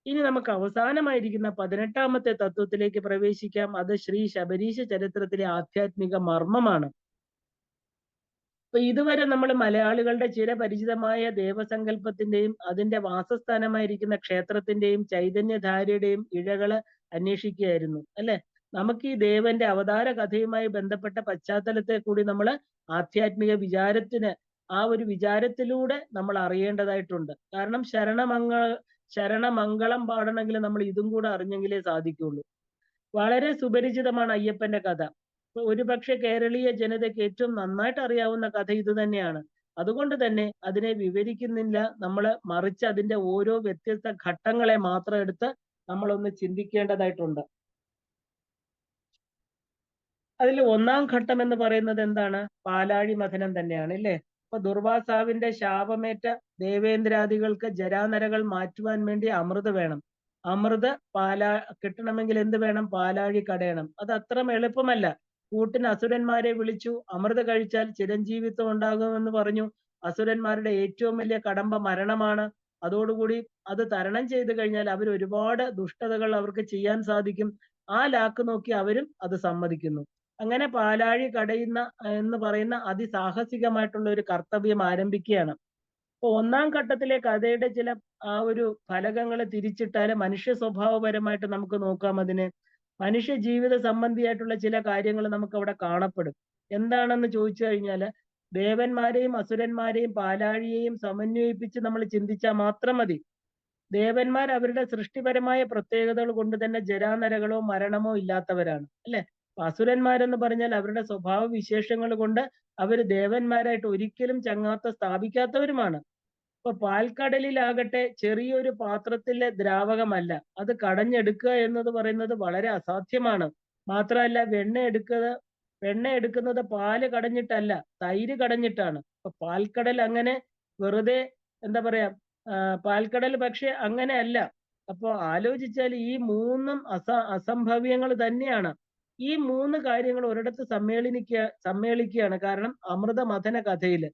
S1: ഇനി നമുക്ക് അവസാനമായിരിക്കുന്ന 18ാമത്തെ തത്വത്തിലേക്ക് പ്രവേശിക്കാം. അത് ശ്രീ ശബരീശ ചരിത്രത്തിലെ ആധ്യാത്മിക മർമ്മമാണ്. അപ്പൊ ഇതുവരെ നമ്മൾ മലയാളികളുടെ ചിരപരിചിതമായ ദേവസങ്കല്പത്തിന്റെയും അതിന്റെ വാസസ്ഥാനമായിരിക്കുന്ന ക്ഷേത്രത്തിന്റെയും ചൈതന്യധാരയുടെയും ഇഴകള് അന്വേഷിക്കുകയായിരുന്നു അല്ലെ. നമുക്ക് ഈ ദേവന്റെ അവതാര കഥയുമായി ബന്ധപ്പെട്ട പശ്ചാത്തലത്തെ കൂടി നമ്മൾ ആധ്യാത്മിക വിചാരത്തിന് ആ ഒരു വിചാരത്തിലൂടെ നമ്മൾ അറിയേണ്ടതായിട്ടുണ്ട്. കാരണം ശരണമംഗളം പാടണമെങ്കിൽ നമ്മൾ ഇതും കൂടെ അറിഞ്ഞെങ്കിലേ സാധിക്കുള്ളൂ. വളരെ സുപരിചിതമാണ് അയ്യപ്പന്റെ കഥ. ഒരുപക്ഷെ കേരളീയ ജനതയ്ക്ക് ഏറ്റവും നന്നായിട്ട് അറിയാവുന്ന കഥ ഇത് തന്നെയാണ്. അതുകൊണ്ട് തന്നെ അതിനെ വിവരിക്കുന്നില്ല നമ്മൾ, മറിച്ച് അതിന്റെ ഓരോ വ്യത്യസ്ത ഘട്ടങ്ങളെ മാത്രം എടുത്ത് നമ്മളൊന്ന് ചിന്തിക്കേണ്ടതായിട്ടുണ്ട്. അതിൽ ഒന്നാം ഘട്ടം എന്ന് പറയുന്നത് എന്താണ്? പാലാഴി മഥനം തന്നെയാണ് അല്ലേ. അപ്പൊ ദുർവാസാവിന്റെ ശാപമേറ്റ ദേവേന്ദ്രാദികൾക്ക് ജരാനരകൾ മാറ്റുവാൻ വേണ്ടി അമൃത് വേണം. അമൃത് കിട്ടണമെങ്കിൽ എന്ത് വേണം? പാലാഴി കടയണം. അത് അത്ര എളുപ്പമല്ല. കൂട്ടിന് അസുരന്മാരെ വിളിച്ചു. അമൃത് കഴിച്ചാൽ ചിരഞ്ജീവിത്വം ഉണ്ടാകുമെന്ന് പറഞ്ഞു. അസുരന്മാരുടെ ഏറ്റവും വലിയ കടമ്പ മരണമാണ്. അതോടുകൂടി അത് തരണം ചെയ്തു കഴിഞ്ഞാൽ അവർ ഒരുപാട് ദുഷ്ടതകൾ അവർക്ക് ചെയ്യാൻ സാധിക്കും. ആ ലാക്ക് നോക്കി അവരും അത് സമ്മതിക്കുന്നു. അങ്ങനെ പാലാഴി കടയുന്ന എന്ന് പറയുന്ന അതിസാഹസികമായിട്ടുള്ള ഒരു കർത്തവ്യം ആരംഭിക്കുകയാണ്. അപ്പൊ ഒന്നാം ഘട്ടത്തിലെ കഥയുടെ ചില ആ ഒരു ഫലകങ്ങൾ തിരിച്ചിട്ടാൽ മനുഷ്യ സ്വഭാവപരമായിട്ട് നമുക്ക് നോക്കാം. അതിനെ മനുഷ്യ ജീവിത സംബന്ധിയായിട്ടുള്ള ചില കാര്യങ്ങൾ നമുക്ക് അവിടെ കാണപ്പെടും. എന്താണെന്ന് ചോദിച്ചു കഴിഞ്ഞാൽ, ദേവന്മാരെയും അസുരന്മാരെയും പാലാഴിയെയും സമന്വയിപ്പിച്ച് നമ്മൾ ചിന്തിച്ചാൽ മാത്രം മതി. ദേവന്മാർ അവരുടെ സൃഷ്ടിപരമായ പ്രത്യേകതകൾ കൊണ്ട് തന്നെ ജരാനരകളോ മരണമോ ഇല്ലാത്തവരാണ് അല്ലെ. അസുരന്മാരെന്ന് പറഞ്ഞാൽ അവരുടെ സ്വഭാവ വിശേഷങ്ങൾ കൊണ്ട് അവർ ദേവന്മാരായിട്ട് ഒരിക്കലും ചങ്ങാത്ത സ്ഥാപിക്കാത്തവരുമാണ്. ഇപ്പൊ പാൽക്കടലിലാകട്ടെ ചെറിയൊരു പാത്രത്തിലെ ദ്രാവകമല്ല, അത് കടഞ്ഞെടുക്കുക എന്നത് പറയുന്നത് വളരെ അസാധ്യമാണ്. മാത്രമല്ല വെണ്ണ എടുക്കുക വെണ്ണ എടുക്കുന്നത് പാല് കടഞ്ഞിട്ടല്ല, തൈര് കടഞ്ഞിട്ടാണ്. അപ്പൊ പാൽക്കടൽ അങ്ങനെ വെറുതെ എന്താ പറയാ, പാൽക്കടൽ പക്ഷെ അങ്ങനെ അല്ല. അപ്പൊ ആലോചിച്ചാൽ ഈ മൂന്നും അസംഭവ്യങ്ങൾ തന്നെയാണ്. ഈ മൂന്ന് കാര്യങ്ങൾ ഒരിടത്ത് സമ്മേളിക്കുകയാണ്. കാരണം അമൃത മഥന കഥയില്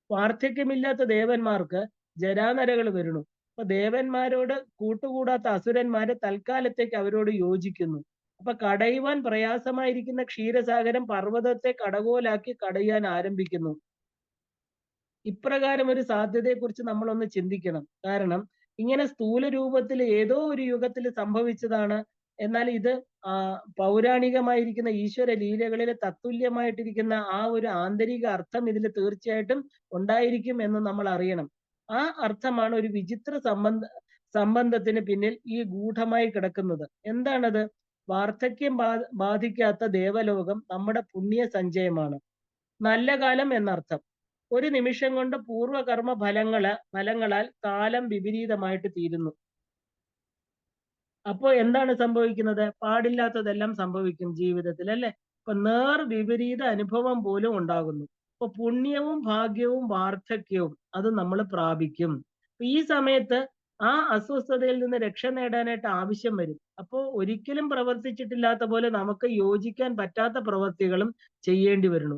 S1: വാർദ്ധക്യമില്ലാത്ത ദേവന്മാർക്ക് ജരാനരകൾ വരുന്നു. അപ്പൊ ദേവന്മാരോട് കൂട്ടുകൂടാത്ത അസുരന്മാര് തൽക്കാലത്തേക്ക് അവരോട് യോജിക്കുന്നു. അപ്പൊ കടയുവാൻ പ്രയാസമായിരിക്കുന്ന ക്ഷീരസാഗരം പർവ്വതത്തെ കടകോലാക്കി കടയാൻ ആരംഭിക്കുന്നു. ഇപ്രകാരം ഒരു സാധ്യതയെക്കുറിച്ച് നമ്മളൊന്ന് ചിന്തിക്കണം. കാരണം ഇങ്ങനെ സ്ഥൂല രൂപത്തിൽ ഏതോ ഒരു യുഗത്തിൽ സംഭവിച്ചതാണ്. എന്നാൽ ഇത് പൗരാണികമായിരിക്കുന്ന ഈശ്വര ലീലകളിൽ തത്തുല്യമായിട്ടിരിക്കുന്ന ആ ഒരു ആന്തരിക അർത്ഥം ഇതിൽ തീർച്ചയായിട്ടും ഉണ്ടായിരിക്കും എന്ന് നമ്മൾ അറിയണം. ആ അർത്ഥമാണ് ഒരു വിചിത്ര സംബന്ധത്തിന് പിന്നിൽ ഈ ഗൂഢമായി കിടക്കുന്നത്. എന്താണത്? വാർദ്ധക്യം ബാധിക്കാത്ത ദേവലോകം നമ്മുടെ പുണ്യ സഞ്ചയമാണ്. നല്ല കാലം എന്നർത്ഥം. ഒരു നിമിഷം കൊണ്ട് പൂർവകർമ്മ ഫലങ്ങളാൽ കാലം വിപരീതമായിട്ട് തീരുന്നു. അപ്പോ എന്താണ് സംഭവിക്കുന്നത്? പാടില്ലാത്തതെല്ലാം സംഭവിക്കും ജീവിതത്തിൽ, അല്ലെ? അപ്പൊ വിപരീത അനുഭവം പോലും ഉണ്ടാകുന്നു. അപ്പൊ പുണ്യവും ഭാഗ്യവും വാർദ്ധക്യവും അത് നമ്മൾ പ്രാപിക്കും. ഈ സമയത്ത് ആ അസ്വസ്ഥതയിൽ നിന്ന് രക്ഷ നേടാനായിട്ട് ആവശ്യം വരും. അപ്പോ ഒരിക്കലും പ്രവർത്തിച്ചിട്ടില്ലാത്ത പോലെ നമുക്ക് യോജിക്കാൻ പറ്റാത്ത പ്രവൃത്തികളും ചെയ്യേണ്ടി വരുന്നു.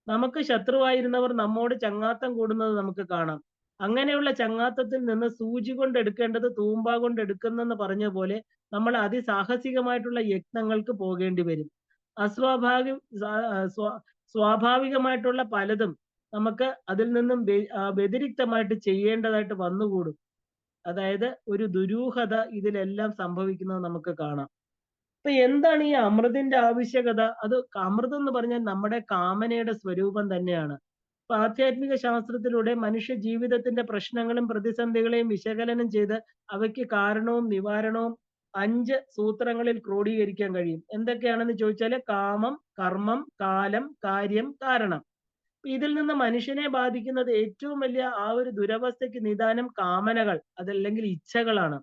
S1: നമുക്ക് ശത്രുവായിരുന്നവർ നമ്മോട് ചങ്ങാത്തം കൂടുന്നത് നമുക്ക് കാണാം. അങ്ങനെയുള്ള ചങ്ങാത്തത്തിൽ നിന്ന് സൂചി കൊണ്ട് എടുക്കേണ്ടത് തൂമ്പ കൊണ്ട് എടുക്കുന്നെന്ന് പറഞ്ഞ പോലെ നമ്മൾ അതിസാഹസികമായിട്ടുള്ള യത്നങ്ങൾക്ക് പോകേണ്ടി വരും. സ്വാഭാവികമായിട്ടുള്ള പലതും നമുക്ക് അതിൽ നിന്നും വ്യതിരിക്തമായിട്ട് ചെയ്യേണ്ടതായിട്ട് വന്നുകൂടും. അതായത് ഒരു ദുരൂഹത ഇതിലെല്ലാം സംഭവിക്കുന്നത് നമുക്ക് കാണാം. അപ്പൊ എന്താണ് ഈ അമൃതിന്റെ ആവശ്യകത? അത് അമൃതം എന്ന് പറഞ്ഞാൽ നമ്മുടെ കാമനയുടെ സ്വരൂപം തന്നെയാണ്. അപ്പൊ ആധ്യാത്മിക ശാസ്ത്രത്തിലൂടെ മനുഷ്യ ജീവിതത്തിന്റെ പ്രശ്നങ്ങളും പ്രതിസന്ധികളെയും വിശകലനം ചെയ്ത് അവയ്ക്ക് കാരണവും നിവാരണവും 5 സൂത്രങ്ങളിൽ ക്രോഡീകരിക്കാൻ കഴിയും. എന്തൊക്കെയാണെന്ന് ചോദിച്ചാല് കാമം, കർമ്മം, കാലം, കാര്യം, കാരണം. ഇതിൽ നിന്ന് മനുഷ്യനെ ബാധിക്കുന്നത് ഏറ്റവും വലിയ ആ ഒരു ദുരവസ്ഥയ്ക്ക് നിദാനം കാമനകൾ, അതല്ലെങ്കിൽ ഇച്ഛകളാണ്.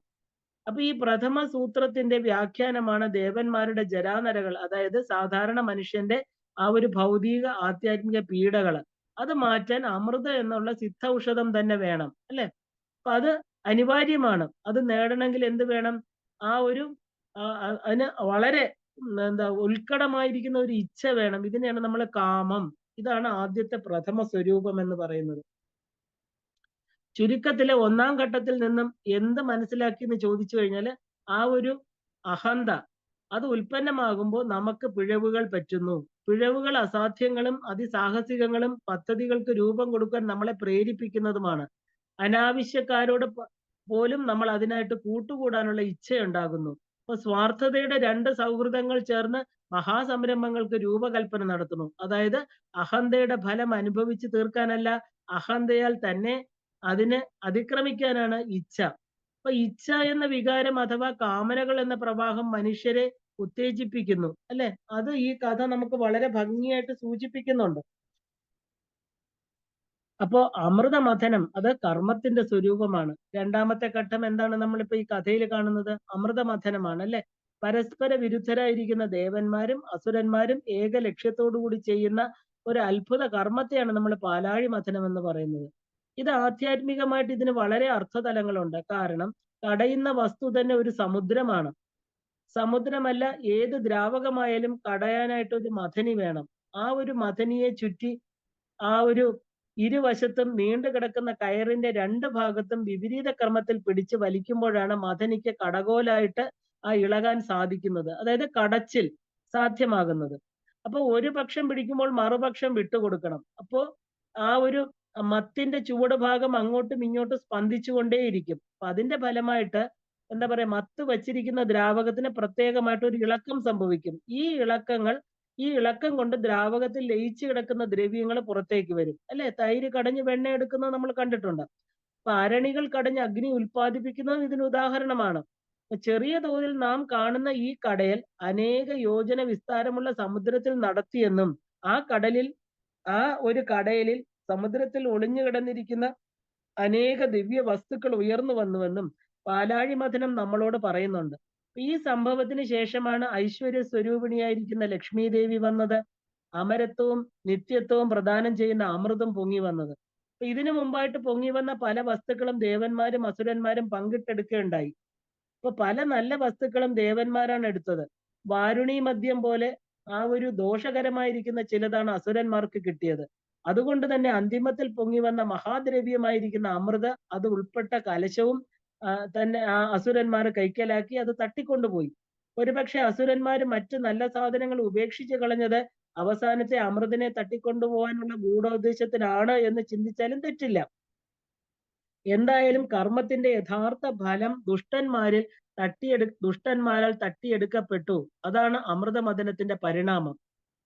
S1: അപ്പൊ ഈ പ്രഥമ സൂത്രത്തിന്റെ വ്യാഖ്യാനമാണ് ദേവന്മാരുടെ ജരാനരകൾ, അതായത് സാധാരണ മനുഷ്യന്റെ ആ ഒരു ഭൗതിക ആധ്യാത്മിക പീഡകള്. അത് മാറ്റാൻ അമൃത എന്നുള്ള സിദ്ധ ഔഷധം തന്നെ വേണം, അല്ലെ? അപ്പൊ അത് അനിവാര്യമാണ്. അത് നേടണമെങ്കിൽ എന്ത് വേണം? ആ ഒരു അതിന് വളരെ ഉത്കടമായിരിക്കുന്ന ഒരു ഇച്ഛ വേണം. ഇതിനെയാണ് നമ്മൾ കാമം. ഇതാണ് ആദ്യത്തെ പ്രഥമ സ്വരൂപം എന്ന് പറയുന്നത്. ചുരുക്കത്തില് 1-ാം ഘട്ടത്തിൽ നിന്നും എന്ത് മനസ്സിലാക്കി എന്ന് ചോദിച്ചു കഴിഞ്ഞാൽ ആ ഒരു അഹന്ത അത് ഉൽപ്പന്നമാകുമ്പോൾ നമുക്ക് പിഴവുകൾ പറ്റുന്നു. പിഴവുകൾ അസാധ്യങ്ങളും അതിസാഹസികങ്ങളും പദ്ധതികൾക്ക് രൂപം കൊടുക്കാൻ നമ്മളെ പ്രേരിപ്പിക്കുന്നതുമാണ്. അനാവശ്യക്കാരോട് പോലും നമ്മൾ അതിനായിട്ട് കൂട്ടുകൂടാനുള്ള ഇച്ഛയുണ്ടാകുന്നു. അപ്പൊ സ്വാർത്ഥതയുടെ 2 സൗഹൃദങ്ങൾ ചേർന്ന് മഹാസംരംഭങ്ങൾക്ക് രൂപകൽപ്പന നടത്തുന്നു. അതായത് അഹന്തയുടെ ഫലം അനുഭവിച്ച് തീർക്കാനല്ല, അഹന്തയാൽ തന്നെ അതിനെ അതിക്രമിക്കാനാണ് ഇച്ഛ. അപ്പൊ ഇച്ഛ എന്ന വികാരം അഥവാ കാമനകൾ എന്ന പ്രവാഹം മനുഷ്യരെ ഉത്തേജിപ്പിക്കുന്നു, അല്ലെ? അത് ഈ കഥ നമുക്ക് വളരെ ഭംഗിയായിട്ട് സൂചിപ്പിക്കുന്നുണ്ട്. അപ്പോ അമൃതമഥനം അത് കർമ്മത്തിന്റെ സ്വരൂപമാണ്. 2-ാമത്തെ ഘട്ടം എന്താണ് നമ്മളിപ്പോ ഈ കഥയിൽ കാണുന്നത്? അമൃതമഥനമാണ്, അല്ലെ? പരസ്പര വിരുദ്ധരായിരിക്കുന്ന ദേവന്മാരും അസുരന്മാരും ഏക ലക്ഷ്യത്തോടു കൂടി ചെയ്യുന്ന ഒരു അത്ഭുത കർമ്മത്തെയാണ് നമ്മൾ പാലാഴി മഥനം എന്ന് പറയുന്നത്. ഇത് ആധ്യാത്മികമായിട്ട് ഇതിന് വളരെ അർത്ഥതലങ്ങളുണ്ട്. കാരണം കടയുന്ന വസ്തു തന്നെ ഒരു സമുദ്രമാണ്. സമുദ്രമല്ല, ഏത് ദ്രാവകമായാലും കടയാനായിട്ട് ഒരു മഥനി വേണം. ആ ഒരു മഥനിയെ ചുറ്റി ആ ഒരു ഇരുവശത്തും നീണ്ടു കിടക്കുന്ന കയറിന്റെ 2 ഭാഗത്തും വിപരീത ക്രമത്തിൽ പിടിച്ച് വലിക്കുമ്പോഴാണ് മഥനിക്ക് കടകോലായിട്ട് ആ ഇളകാൻ സാധിക്കുന്നത്. അതായത് കടച്ചിൽ സാധ്യമാകുന്നത്. അപ്പൊ ഒരു പക്ഷം പിടിക്കുമ്പോൾ മറുപക്ഷം വിട്ടുകൊടുക്കണം. അപ്പോ ആ ഒരു മത്തിന്റെ ചുവട് ഭാഗം അങ്ങോട്ടും ഇങ്ങോട്ടും സ്പന്ദിച്ചുകൊണ്ടേയിരിക്കും. അപ്പൊ അതിന്റെ ഫലമായിട്ട് എന്താ പറയാ, മത്ത് വച്ചിരിക്കുന്ന ദ്രാവകത്തിന് പ്രത്യേകമായിട്ട് ഒരു ഇളക്കം സംഭവിക്കും. ഈ ഇളക്കം കൊണ്ട് ദ്രാവകത്തിൽ ലയിച്ചു കിടക്കുന്ന ദ്രവ്യങ്ങൾ പുറത്തേക്ക് വരും, അല്ലെ? തൈര് കടഞ്ഞ് വെണ്ണ എടുക്കുന്നത് നമ്മൾ കണ്ടിട്ടുണ്ട്. അപ്പൊ അരണികൾ കടഞ്ഞ് അഗ്നി ഉൽപ്പാദിപ്പിക്കുന്നതും ഇതിന് ഉദാഹരണമാണ്. ചെറിയ തോതിൽ നാം കാണുന്ന ഈ കടയൽ അനേക യോജന വിസ്താരമുള്ള സമുദ്രത്തിൽ നടത്തിയെന്നും ആ ഒരു കടയലിൽ സമുദ്രത്തിൽ ഒളിഞ്ഞു കിടന്നിരിക്കുന്ന അനേക ദിവ്യ വസ്തുക്കൾ ഉയർന്നു വന്നുവെന്നും പാലാഴി മഥനം നമ്മളോട് പറയുന്നുണ്ട്. ഈ സംഭവത്തിന് ശേഷമാണ് ഐശ്വര്യ സ്വരൂപിണിയായിരിക്കുന്ന ലക്ഷ്മി ദേവി വന്നത്. അമരത്വവും നിത്യത്വവും പ്രദാനം ചെയ്യുന്ന അമൃതം പൊങ്ങി വന്നത്. അപ്പൊ ഇതിനു മുമ്പായിട്ട് പൊങ്ങി വന്ന പല വസ്തുക്കളും ദേവന്മാരും അസുരന്മാരും പങ്കിട്ടെടുക്കുകയുണ്ടായി. അപ്പൊ പല നല്ല വസ്തുക്കളും ദേവന്മാരാണ് എടുത്തത്. വാരുണി മദ്യം പോലെ ആ ഒരു ദോഷകരമായിരിക്കുന്ന ചിലതാണ് അസുരന്മാർക്ക് കിട്ടിയത്. അതുകൊണ്ട് തന്നെ അന്തിമത്തിൽ പൊങ്ങി വന്ന മഹാദ്രവ്യമായിരിക്കുന്ന അമൃത അത് ഉൾപ്പെട്ട കലശവും തന്നെ ആ അസുരന്മാർ കൈക്കലാക്കി അത് തട്ടിക്കൊണ്ടുപോയി. ഒരുപക്ഷെ അസുരന്മാര് മറ്റു നല്ല സാധനങ്ങൾ ഉപേക്ഷിച്ച് കളഞ്ഞത് അവസാനത്തെ അമൃതിനെ തട്ടിക്കൊണ്ടുപോകാനുള്ള ഗൂഢോദ്ദേശത്തിനാണ് എന്ന് ചിന്തിച്ചാലും തെറ്റില്ല. എന്തായാലും കർമ്മത്തിന്റെ യഥാർത്ഥ ഫലം ദുഷ്ടന്മാരാൽ തട്ടിയെടുക്കപ്പെട്ടു. അതാണ് അമൃതമദനത്തിന്റെ പരിണാമം.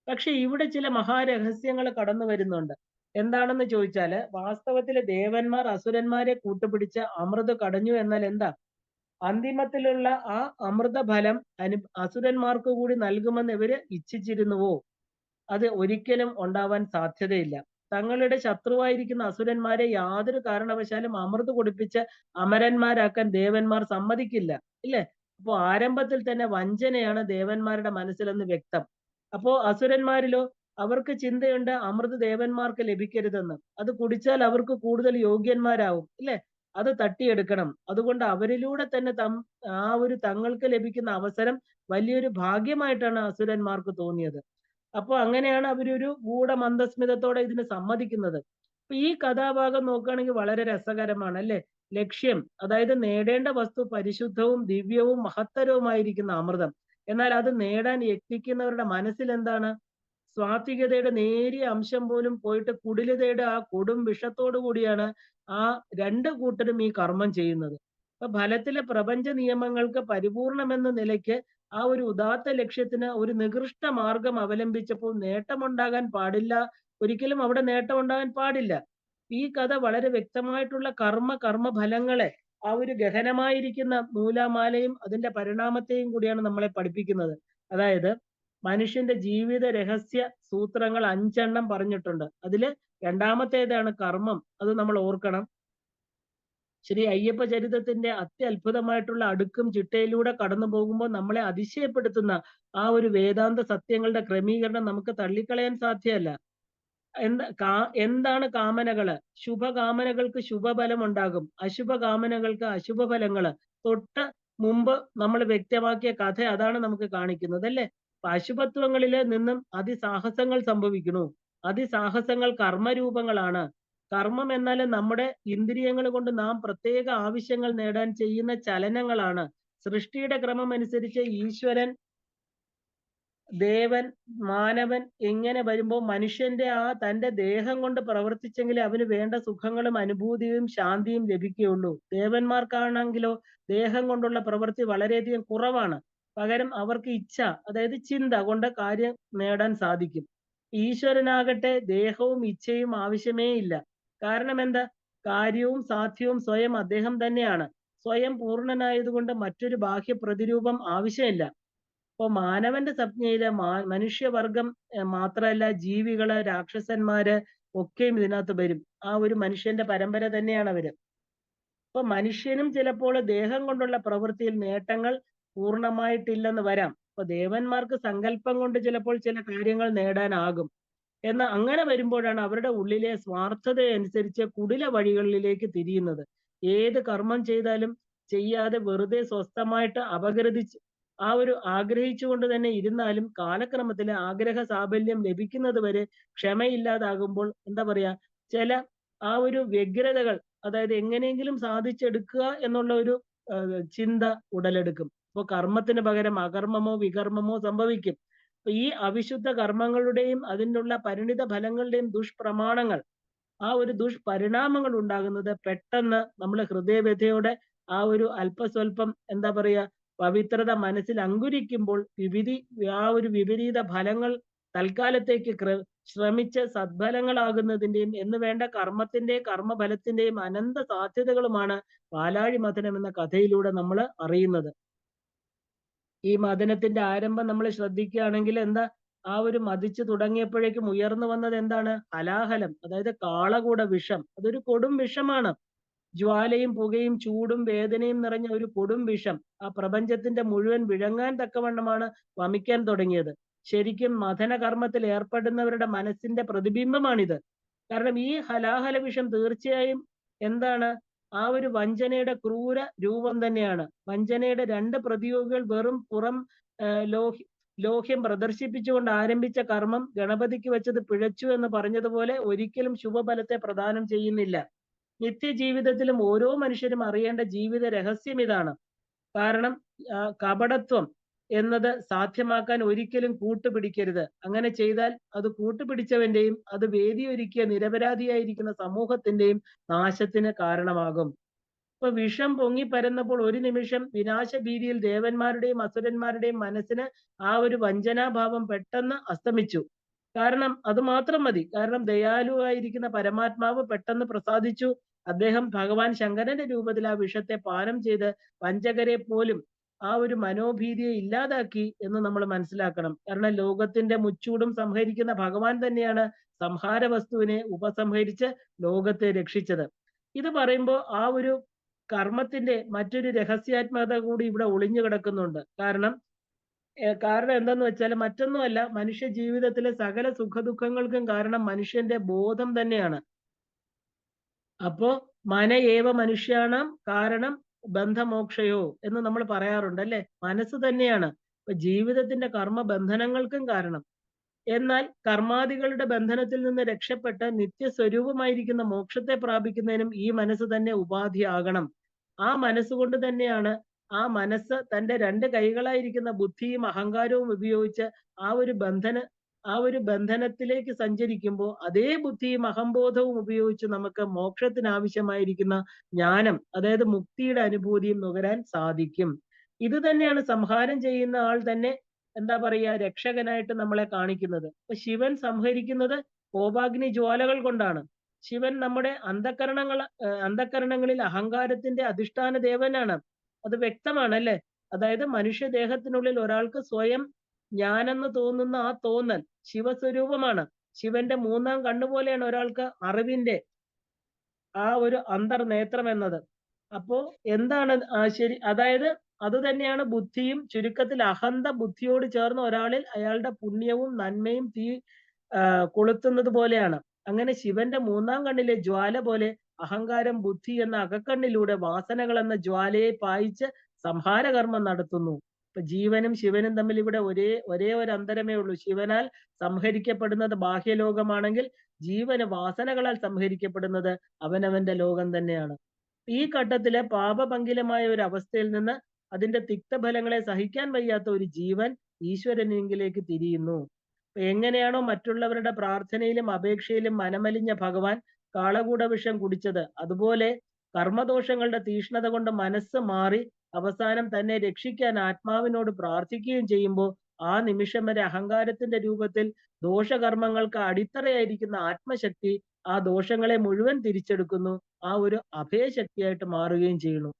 S1: പക്ഷെ ഇവിടെ ചില മഹാരഹസ്യങ്ങൾ കടന്നു വരുന്നുണ്ട്. എന്താണെന്ന് ചോദിച്ചാല് വാസ്തവത്തില് ദേവന്മാർ അസുരന്മാരെ കൂട്ടുപിടിച്ച് അമൃത് കടഞ്ഞു എന്നാൽ എന്താ? അന്തിമത്തിലുള്ള ആ അമൃതഫലം അസുരന്മാർക്ക് കൂടി നൽകുമെന്ന് ഇവര് ഇച്ഛിച്ചിരുന്നുവോ? അത് ഒരിക്കലും ഉണ്ടാവാൻ സാധ്യതയില്ല. തങ്ങളുടെ ശത്രുവായിരിക്കുന്ന അസുരന്മാരെ യാതൊരു കാരണവശാലും അമൃത് കുടിപ്പിച്ച് അമരന്മാരാക്കാൻ ദേവന്മാർ സമ്മതിക്കില്ല. ഇല്ലേ? അപ്പോ ആരംഭത്തിൽ തന്നെ വഞ്ചനയാണ് ദേവന്മാരുടെ മനസ്സിലെന്ന് വ്യക്തം. അപ്പോ അസുരന്മാരിലോ അവർക്ക് ചിന്തയുണ്ട് അമൃത് ദേവന്മാർക്ക് ലഭിക്കരുതെന്ന്. അത് കുടിച്ചാൽ അവർക്ക് കൂടുതൽ യോഗ്യന്മാരാവും. ഇല്ലേ? അത് തട്ടിയെടുക്കണം. അതുകൊണ്ട് അവരിലൂടെ തന്നെ ആ ഒരു തങ്ങൾക്ക് ലഭിക്കുന്ന അവസരം വലിയൊരു ഭാഗ്യമായിട്ടാണ് അസുരന്മാർക്ക് തോന്നിയത്. അപ്പൊ അങ്ങനെയാണ് അവരൊരു ഗൂഢമന്ദസ്മിതത്തോടെ ഇതിന് സമ്മതിക്കുന്നത്. അപ്പൊ ഈ കഥാഭാഗം നോക്കുകയാണെങ്കിൽ വളരെ രസകരമാണ് അല്ലെ? ലക്ഷ്യം, അതായത് നേടേണ്ട വസ്തു പരിശുദ്ധവും ദിവ്യവും മഹത്തരവുമായിരിക്കുന്ന അമൃതം. എന്നാൽ അത് നേടാൻ യത്നിക്കുന്നവരുടെ മനസ്സിൽ എന്താണ്? സ്വാത്വികതയുടെ നേരിയ അംശം പോലും പോയിട്ട് കുടിലതയുടെ ആ കൊടും വിഷത്തോടു കൂടിയാണ് ആ രണ്ട് കൂട്ടരും ഈ കർമ്മം ചെയ്യുന്നത്. അപ്പൊ ഫലത്തിലെ പ്രപഞ്ച നിയമങ്ങൾക്ക് പരിപൂർണമെന്ന നിലയ്ക്ക് ആ ഒരു ഉദാത്ത ലക്ഷ്യത്തിന് ഒരു നികൃഷ്ട മാർഗം അവലംബിച്ചപ്പോൾ നേട്ടമുണ്ടാകാൻ പാടില്ല. ഒരിക്കലും അവിടെ നേട്ടമുണ്ടാകാൻ പാടില്ല. ഈ കഥ വളരെ വ്യക്തമായിട്ടുള്ള കർമ്മഫലങ്ങളെ ആ ഒരു ഗഹനമായിരിക്കുന്ന നൂലാമാലയും അതിന്റെ പരിണാമത്തെയും കൂടിയാണ് നമ്മളെ പഠിപ്പിക്കുന്നത്. അതായത് മനുഷ്യന്റെ ജീവിത രഹസ്യ സൂത്രങ്ങൾ 5 പറഞ്ഞിട്ടുണ്ട്. അതില് രണ്ടാമത്തേതാണ് കർമ്മം. അത് നമ്മൾ ഓർക്കണം. ശ്രീ അയ്യപ്പ ചരിതത്തിന്റെ അത്യത്ഭുതമായിട്ടുള്ള അടുക്കും ചിട്ടയിലൂടെ കടന്നു പോകുമ്പോൾ നമ്മളെ അതിശയപ്പെടുത്തുന്ന ആ ഒരു വേദാന്ത സത്യങ്ങളുടെ ക്രമീകരണം നമുക്ക് തള്ളിക്കളയാൻ സാധ്യമല്ല. എന്താണ് കാമനകള്? ശുഭകാമനകൾക്ക് ശുഭഫലം ഉണ്ടാകും, അശുഭകാമനകൾക്ക് അശുഭഫലങ്ങള്. തൊട്ട് മുമ്പ് നമ്മൾ വ്യക്തമാക്കിയ കഥ അതാണ് നമുക്ക് കാണിക്കുന്നത് അല്ലേ? അശുഭത്വങ്ങളില് നിന്നും അതിസാഹസങ്ങൾ സംഭവിക്കുന്നു. അതിസാഹസങ്ങൾ കർമ്മരൂപങ്ങളാണ്. കർമ്മം എന്നാൽ നമ്മുടെ ഇന്ദ്രിയങ്ങൾ കൊണ്ട് നാം പ്രത്യേക ആവശ്യങ്ങൾ നേടാൻ ചെയ്യുന്ന ചലനങ്ങളാണ്. സൃഷ്ടിയുടെ ക്രമം അനുസരിച്ച് ഈശ്വരൻ, ദേവൻ, മാനവൻ ഇങ്ങനെ വരുമ്പോൾ മനുഷ്യന്റെ ആ തന്റെ ദേഹം കൊണ്ട് പ്രവർത്തിച്ചെങ്കിലേ അവന് വേണ്ട സുഖങ്ങളും അനുഭൂതിയും ശാന്തിയും ലഭിക്കുകയുള്ളൂ. ദേവന്മാർക്കാണെങ്കിലോ ദേഹം കൊണ്ടുള്ള പ്രവൃത്തി വളരെയധികം കുറവാണ്. പകരം അവർക്ക് ഇച്ഛ, അതായത് ചിന്ത കൊണ്ട് കാര്യം നേടാൻ സാധിക്കും. ഈശ്വരനാകട്ടെ ദേഹവും ഇച്ഛയും ആവശ്യമേ ഇല്ല. കാരണം എന്താ? കാര്യവും സാധ്യവും സ്വയം അദ്ദേഹം തന്നെയാണ്. സ്വയം പൂർണ്ണനായതുകൊണ്ട് മറ്റൊരു ബാഹ്യ പ്രതിരൂപം ആവശ്യമില്ല. അപ്പൊ മാനവന്റെ സംജ്ഞയില് മനുഷ്യവർഗം മാത്രമല്ല, ജീവികള്, രാക്ഷസന്മാര് ഒക്കെയും ഇതിനകത്ത് വരും. ആ ഒരു മനുഷ്യന്റെ പരമ്പര തന്നെയാണ് അവര്. അപ്പൊ മനുഷ്യനും ചിലപ്പോൾ ദേഹം കൊണ്ടുള്ള പ്രവൃത്തിയിൽ നേട്ടങ്ങൾ പൂർണ്ണമായിട്ടില്ലെന്ന് വരാം. അപ്പൊ ദേവന്മാർക്ക് സങ്കല്പം കൊണ്ട് ചിലപ്പോൾ ചില കാര്യങ്ങൾ നേടാനാകും. എന്നാൽ അങ്ങനെ വരുമ്പോഴാണ് അവരുടെ ഉള്ളിലെ സ്വാർത്ഥതയനുസരിച്ച് കുടില വഴികളിലേക്ക് തിരിയുന്നത്. ഏത് കർമ്മം ചെയ്താലും ചെയ്യാതെ വെറുതെ സ്വസ്ഥമായിട്ട് അപഗ്രഥിച്ച് ആ ഒരു ആഗ്രഹിച്ചുകൊണ്ട് തന്നെ ഇരുന്നാലും കാലക്രമത്തിൽ ആഗ്രഹ സാഫല്യം ലഭിക്കുന്നത് വരെ ക്ഷമയില്ലാതാകുമ്പോൾ എന്താ പറയാ, ചില ആ ഒരു വ്യഗ്രതകൾ, അതായത് എങ്ങനെയെങ്കിലും സാധിച്ചെടുക്കുക എന്നുള്ള ഒരു ചിന്ത ഉടലെടുക്കും. അപ്പൊ കർമ്മത്തിന് പകരം അകർമ്മമോ വികർമ്മമോ സംഭവിക്കും. ഈ അവിശുദ്ധ കർമ്മങ്ങളുടെയും അതിനുള്ള പരിണിത ഫലങ്ങളുടെയും ദുഷ്പ്രമാണങ്ങൾ, ആ ഒരു ദുഷ്പരിണാമങ്ങൾ ഉണ്ടാകുന്നത് പെട്ടെന്ന് നമ്മൾ ഹൃദയവ്യഥയോടെ ആ ഒരു അല്പസ്വല്പം എന്താ പറയാ പവിത്രത മനസ്സിൽ അങ്കുരിക്കുമ്പോൾ ആ ഒരു വിപരീത ഫലങ്ങൾ തൽക്കാലത്തേക്ക് ശ്രമിച്ച് സദ്ഫലങ്ങളാകുന്നതിന്റെയും എന്ന് വേണ്ട കർമ്മഫലത്തിന്റെയും അനന്ത സാധ്യതകളുമാണ് പാലാഴി മഥനം എന്ന കഥയിലൂടെ നമ്മൾ അറിയുന്നത്. ഈ മഥനത്തിന്റെ ആരംഭം നമ്മൾ ശ്രദ്ധിക്കുകയാണെങ്കിൽ എന്താ, ആ ഒരു മതിച്ചു തുടങ്ങിയപ്പോഴേക്കും ഉയർന്നു വന്നത് എന്താണ്? ഹലാഹലം, അതായത് കാളകൂട വിഷം. അതൊരു കൊടും വിഷമാണ്. ജ്വാലയും പുകയും ചൂടും വേദനയും നിറഞ്ഞ ഒരു കൊടും വിഷം ആ പ്രപഞ്ചത്തിന്റെ മുഴുവൻ വിഴങ്ങാൻ തക്കവണ്ണമാണ് വമിക്കാൻ തുടങ്ങിയത്. ശരിക്കും മഥനകർമ്മത്തിൽ ഏർപ്പെടുന്നവരുടെ മനസ്സിന്റെ പ്രതിബിംബമാണിത്. കാരണം ഈ ഹലാഹല വിഷം തീർച്ചയായും എന്താണ്? ആ ഒരു വഞ്ചനയുടെ ക്രൂര രൂപം തന്നെയാണ്. വഞ്ചനയുടെ രണ്ട് പ്രതിയോഗികൾ വെറും പുറം ലോഹ്യം പ്രദർശിപ്പിച്ചുകൊണ്ട് ആരംഭിച്ച കർമ്മം ഗണപതിക്ക് വെച്ചത് പിഴച്ചു എന്ന് പറഞ്ഞതുപോലെ ഒരിക്കലും ശുഭഫലത്തെ പ്രദാനം ചെയ്യുന്നില്ല. നിത്യജീവിതത്തിലും ഓരോ മനുഷ്യരും അറിയേണ്ട ജീവിത രഹസ്യം ഇതാണ്. കാരണം കപടത്വം എന്നത് സാധ്യമാക്കാൻ ഒരിക്കലും കൂട്ടുപിടിക്കരുത്. അങ്ങനെ ചെയ്താൽ അത് കൂട്ടുപിടിച്ചവന്റെയും അത് വേദിയൊരുക്കിയ നിരപരാധിയായിരിക്കുന്ന സമൂഹത്തിന്റെയും നാശത്തിന് കാരണമാകും. ഇപ്പൊ വിഷം പൊങ്ങി പരന്നപ്പോൾ ഒരു നിമിഷം വിനാശഭീതിയിൽ ദേവന്മാരുടെയും അസുരന്മാരുടെയും മനസ്സിന് ആ ഒരു വഞ്ചനാഭാവം പെട്ടെന്ന് അസ്തമിച്ചു. കാരണം അത് മാത്രം മതി. കാരണം ദയാലുവായിരിക്കുന്ന പരമാത്മാവ് പെട്ടെന്ന് പ്രസാദിച്ചു. അദ്ദേഹം ഭഗവാൻ ശങ്കരന്റെ രൂപത്തിൽ ആ വിഷത്തെ പാനം ചെയ്ത് വഞ്ചകരെ പോലും ആ ഒരു മനോഭീതിയെ ഇല്ലാതാക്കി എന്ന് നമ്മൾ മനസ്സിലാക്കണം. കാരണം ലോകത്തിന്റെ മുച്ചൂടും സംഹരിക്കുന്ന ഭഗവാൻ തന്നെയാണ് സംഹാര വസ്തുവിനെ ഉപസംഹരിച്ച് ലോകത്തെ രക്ഷിച്ചത്. ഇത് പറയുമ്പോൾ ആ ഒരു കർമ്മത്തിന്റെ മറ്റൊരു രഹസ്യാത്മകത കൂടി ഇവിടെ ഒളിഞ്ഞു കിടക്കുന്നുണ്ട്. കാരണം എന്തെന്ന് വെച്ചാൽ മറ്റൊന്നുമല്ല, മനുഷ്യ ജീവിതത്തിലെ സകല സുഖദുഃഖങ്ങൾക്കും കാരണം മനുഷ്യന്റെ ബോധം തന്നെയാണ്. അപ്പോ മന ഏവ മനുഷ്യാണാം കാരണം ബന്ധമോക്ഷയോ എന്ന് നമ്മൾ പറയാറുണ്ട് അല്ലെ? മനസ്സ് തന്നെയാണ് ഇപ്പൊ ജീവിതത്തിന്റെ കർമ്മ ബന്ധനങ്ങൾക്കും കാരണം. എന്നാൽ കർമാദികളുടെ ബന്ധനത്തിൽ നിന്ന് രക്ഷപ്പെട്ട് നിത്യസ്വരൂപമായിരിക്കുന്ന മോക്ഷത്തെ പ്രാപിക്കുന്നതിനും ഈ മനസ്സ് തന്നെ ഉപാധിയാകണം. ആ മനസ്സുകൊണ്ട് തന്നെയാണ് ആ മനസ്സ് തന്റെ രണ്ട് കൈകളായിരിക്കുന്ന ബുദ്ധിയും അഹങ്കാരവും ഉപയോഗിച്ച് ആ ഒരു ബന്ധനത്തിലേക്ക് സഞ്ചരിക്കുമ്പോൾ അതേ ബുദ്ധിയും അഹംബോധവും ഉപയോഗിച്ച് നമുക്ക് മോക്ഷത്തിന് ആവശ്യമായിരിക്കുന്ന ജ്ഞാനം, അതായത് മുക്തിയുടെ അനുഭൂതിയും നുകരാൻ സാധിക്കും. ഇത് തന്നെയാണ് സംഹാരം ചെയ്യുന്ന ആൾ തന്നെ എന്താ പറയുക, രക്ഷകനായിട്ട് നമ്മളെ കാണിക്കുന്നത്. അപ്പൊ ശിവൻ സംഹരിക്കുന്നത് കോപാഗ്നി ജ്വാലകൾ കൊണ്ടാണ്. ശിവൻ നമ്മുടെ അന്ധക്കരണങ്ങളിൽ അഹങ്കാരത്തിന്റെ അധിഷ്ഠാന ദേവനാണ്. അത് വ്യക്തമാണ് അല്ലെ? അതായത് മനുഷ്യദേഹത്തിനുള്ളിൽ ഒരാൾക്ക് സ്വയം ഞാനെന്ന് തോന്നുന്ന ആ തോന്നൽ ശിവസ്വരൂപമാണ്. ശിവന്റെ മൂന്നാം കണ്ണുപോലെയാണ് ഒരാൾക്ക് അറിവിന്റെ ആ ഒരു അന്തർനേത്രം എന്നത്. അപ്പോ എന്താണ് ശരി? അതായത് അത് തന്നെയാണ് ബുദ്ധിയും. ചുരുക്കത്തിൽ അഹന്ത ബുദ്ധിയോട് ചേർന്ന് ഒരാളിൽ അയാളുടെ പുണ്യവും നന്മയും തീ കൊളുത്തുന്നത് പോലെയാണ്. അങ്ങനെ ശിവന്റെ മൂന്നാം കണ്ണിലെ ജ്വാല പോലെ അഹങ്കാരം ബുദ്ധി എന്ന അകക്കണ്ണിലൂടെ വാസനകൾ എന്ന ജ്വാലയെ പായിച്ച് സംഹാരകർമ്മം നടത്തുന്നു. ഇപ്പൊ ജീവനും ശിവനും തമ്മിൽ ഇവിടെ ഒരേ ഒരു അന്തരമേ ഉള്ളൂ. ശിവനാൽ സംഹരിക്കപ്പെടുന്നത് ബാഹ്യലോകമാണെങ്കിൽ ജീവന് വാസനകളാൽ സംഹരിക്കപ്പെടുന്നത് അവനവന്റെ ലോകം തന്നെയാണ്. ഈ ഘട്ടത്തിലെ പാപപങ്കിലമായ ഒരു അവസ്ഥയിൽ നിന്ന് അതിന്റെ തിക്തഫലങ്ങളെ സഹിക്കാൻ വയ്യാത്ത ഒരു ജീവൻ ഈശ്വരനെങ്കിലേക്ക് തിരിയുന്നു. എങ്ങനെയാണോ മറ്റുള്ളവരുടെ പ്രാർത്ഥനയിലും അപേക്ഷയിലും മനമലിഞ്ഞ ഭഗവാൻ കാളകൂട വിഷം കുടിച്ചത്, അതുപോലെ കർമ്മദോഷങ്ങളുടെ തീഷ്ണത കൊണ്ട് മനസ്സ് മാറി അവസാനം തന്നെ രക്ഷിക്കാൻ ആത്മാവിനോട് പ്രാർത്ഥിക്കുകയും ചെയ്യുമ്പോൾ ആ നിമിഷം വരെ അഹങ്കാരത്തിന്റെ രൂപത്തിൽ ദോഷകർമ്മങ്ങൾക്ക് അടിത്തറയായിരിക്കുന്ന ആത്മശക്തി ആ ദോഷങ്ങളെ മുഴുവൻ തിരിച്ചെടുക്കുന്നു. ആ ഒരു അഭയശക്തിയായിട്ട് മാറുകയും ചെയ്യുന്നു.